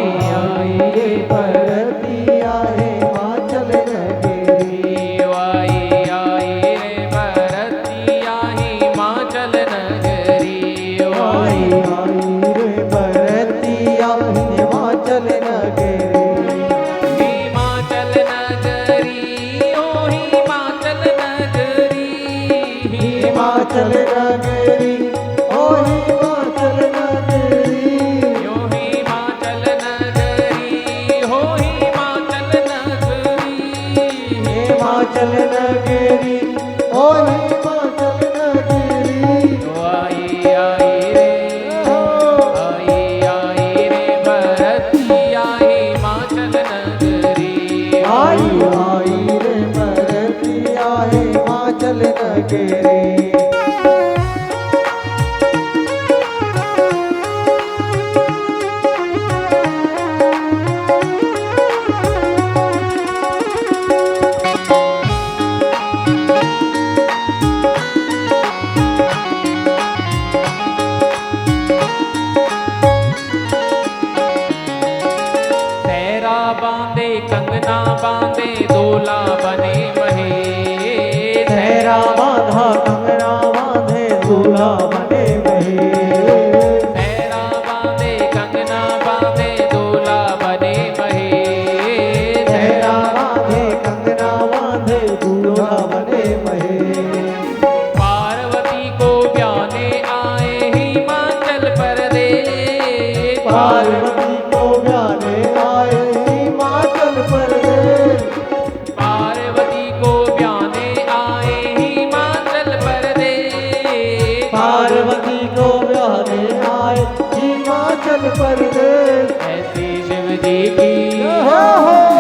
ये बरतिया हिमाचल नगरी। आई रे बरतिया हिमाचल नगरी। आई रे बरतिया हिमाचल नगरी। हिमाचल नगरी, ओ हिमाचल नगरी। हिमाचल नगरी, ओ हिमाचल नगरी। यो हिमाचल नगरी, हो हिमाचल नगरी। हिमाचल नगरी, ओ हिमाचल नगरी। तो आई रे बरतिया हिमाचल नगरी। आई रे बरतिया हिमाचल नगरी। सहरा बांधे कंगना बांधे दूल्हा बने महे। सहरा बांधा कंगना बांधे दूल्हा बने महे। सहरा बांधे कंगना बांधे दूल्हा बने महे। सहरा बांधे कंगना बांधे दूल्हा बने महे। पार्वती को ब्याने आए हिमाचल प्रदेश। पार्वती को ब्याने आए हिमाचल प्रदेश। पार्वती को ब्याने आए हिमाचल प्रदेश। पार्वती को ब्याने आए हिमाचल प्रदेश। ऐसी शिव जी की,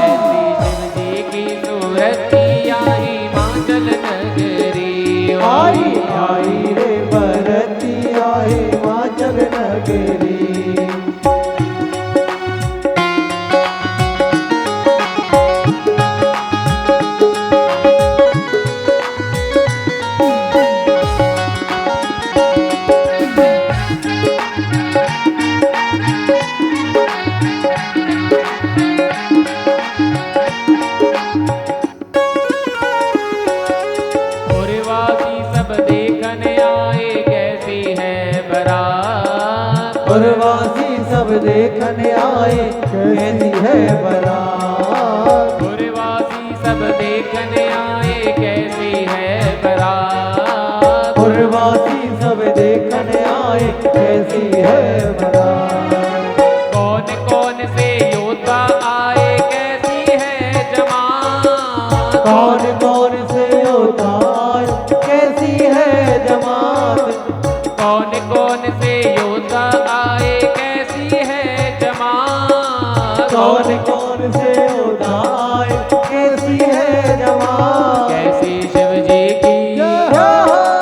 ऐसी शिव जी की सूरतिया हिमाचल नगरी। आई रे बरतिया हिमाचल नगरी। पुरवासी सब देखने आए कैसी है बारात। पुरवासी सब देखने आए कैसी है बारात। पुरवासी सब देखने आए कैसी है बारात। पुरवासी सब देखने आए कैसी है बारात। कौन कौन से योद्धा आए कैसी है जमात। कौन कौन से योद्धा आए कैसी है जमात। कौन कौन से योद्धा आए कैसी है जमात। कौन कौन से योद्धा आए कैसी है जमात। कैसी शिव जी की,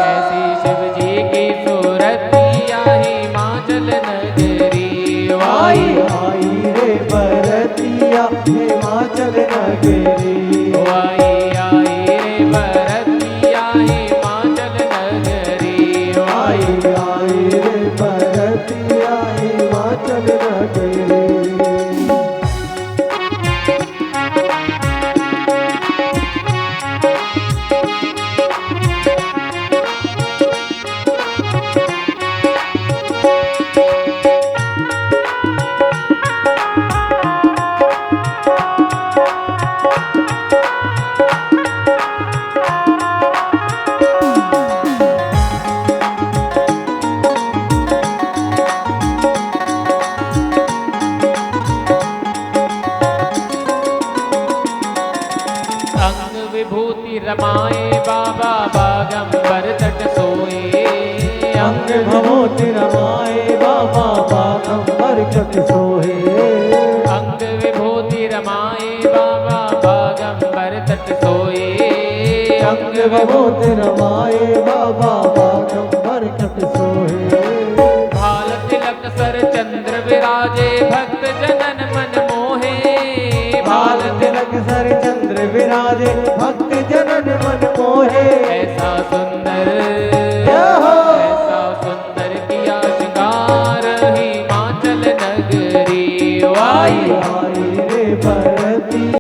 कैसी शिव जी की सूरतिया हिमाचल नगरी। आई रे बरतिया हिमाचल नगरी। आई रे बरतिया हिमाचल नगरी। आई रे बरतिया हिमाचल नगरी। रमाए बाबा बागंबर तट सोए। अंग भवोति रमाए बाबा बागंबर तट सोए। अंग विभूति रमाए बाबा बागंबर तट सोए। अंग भवोति रमाए बाबा बागंबर तट सोए। भाल तिलक सर चंद्र विराजे भक्त जनन मन मोहे। भाल तिलक सर चंद्र विराजे भक्त जनन मन मोहे। ऐसा सुंदर ऐसा सुंदर किया श्रृंगार हिमाचल नगरी। वाई आई रे भरती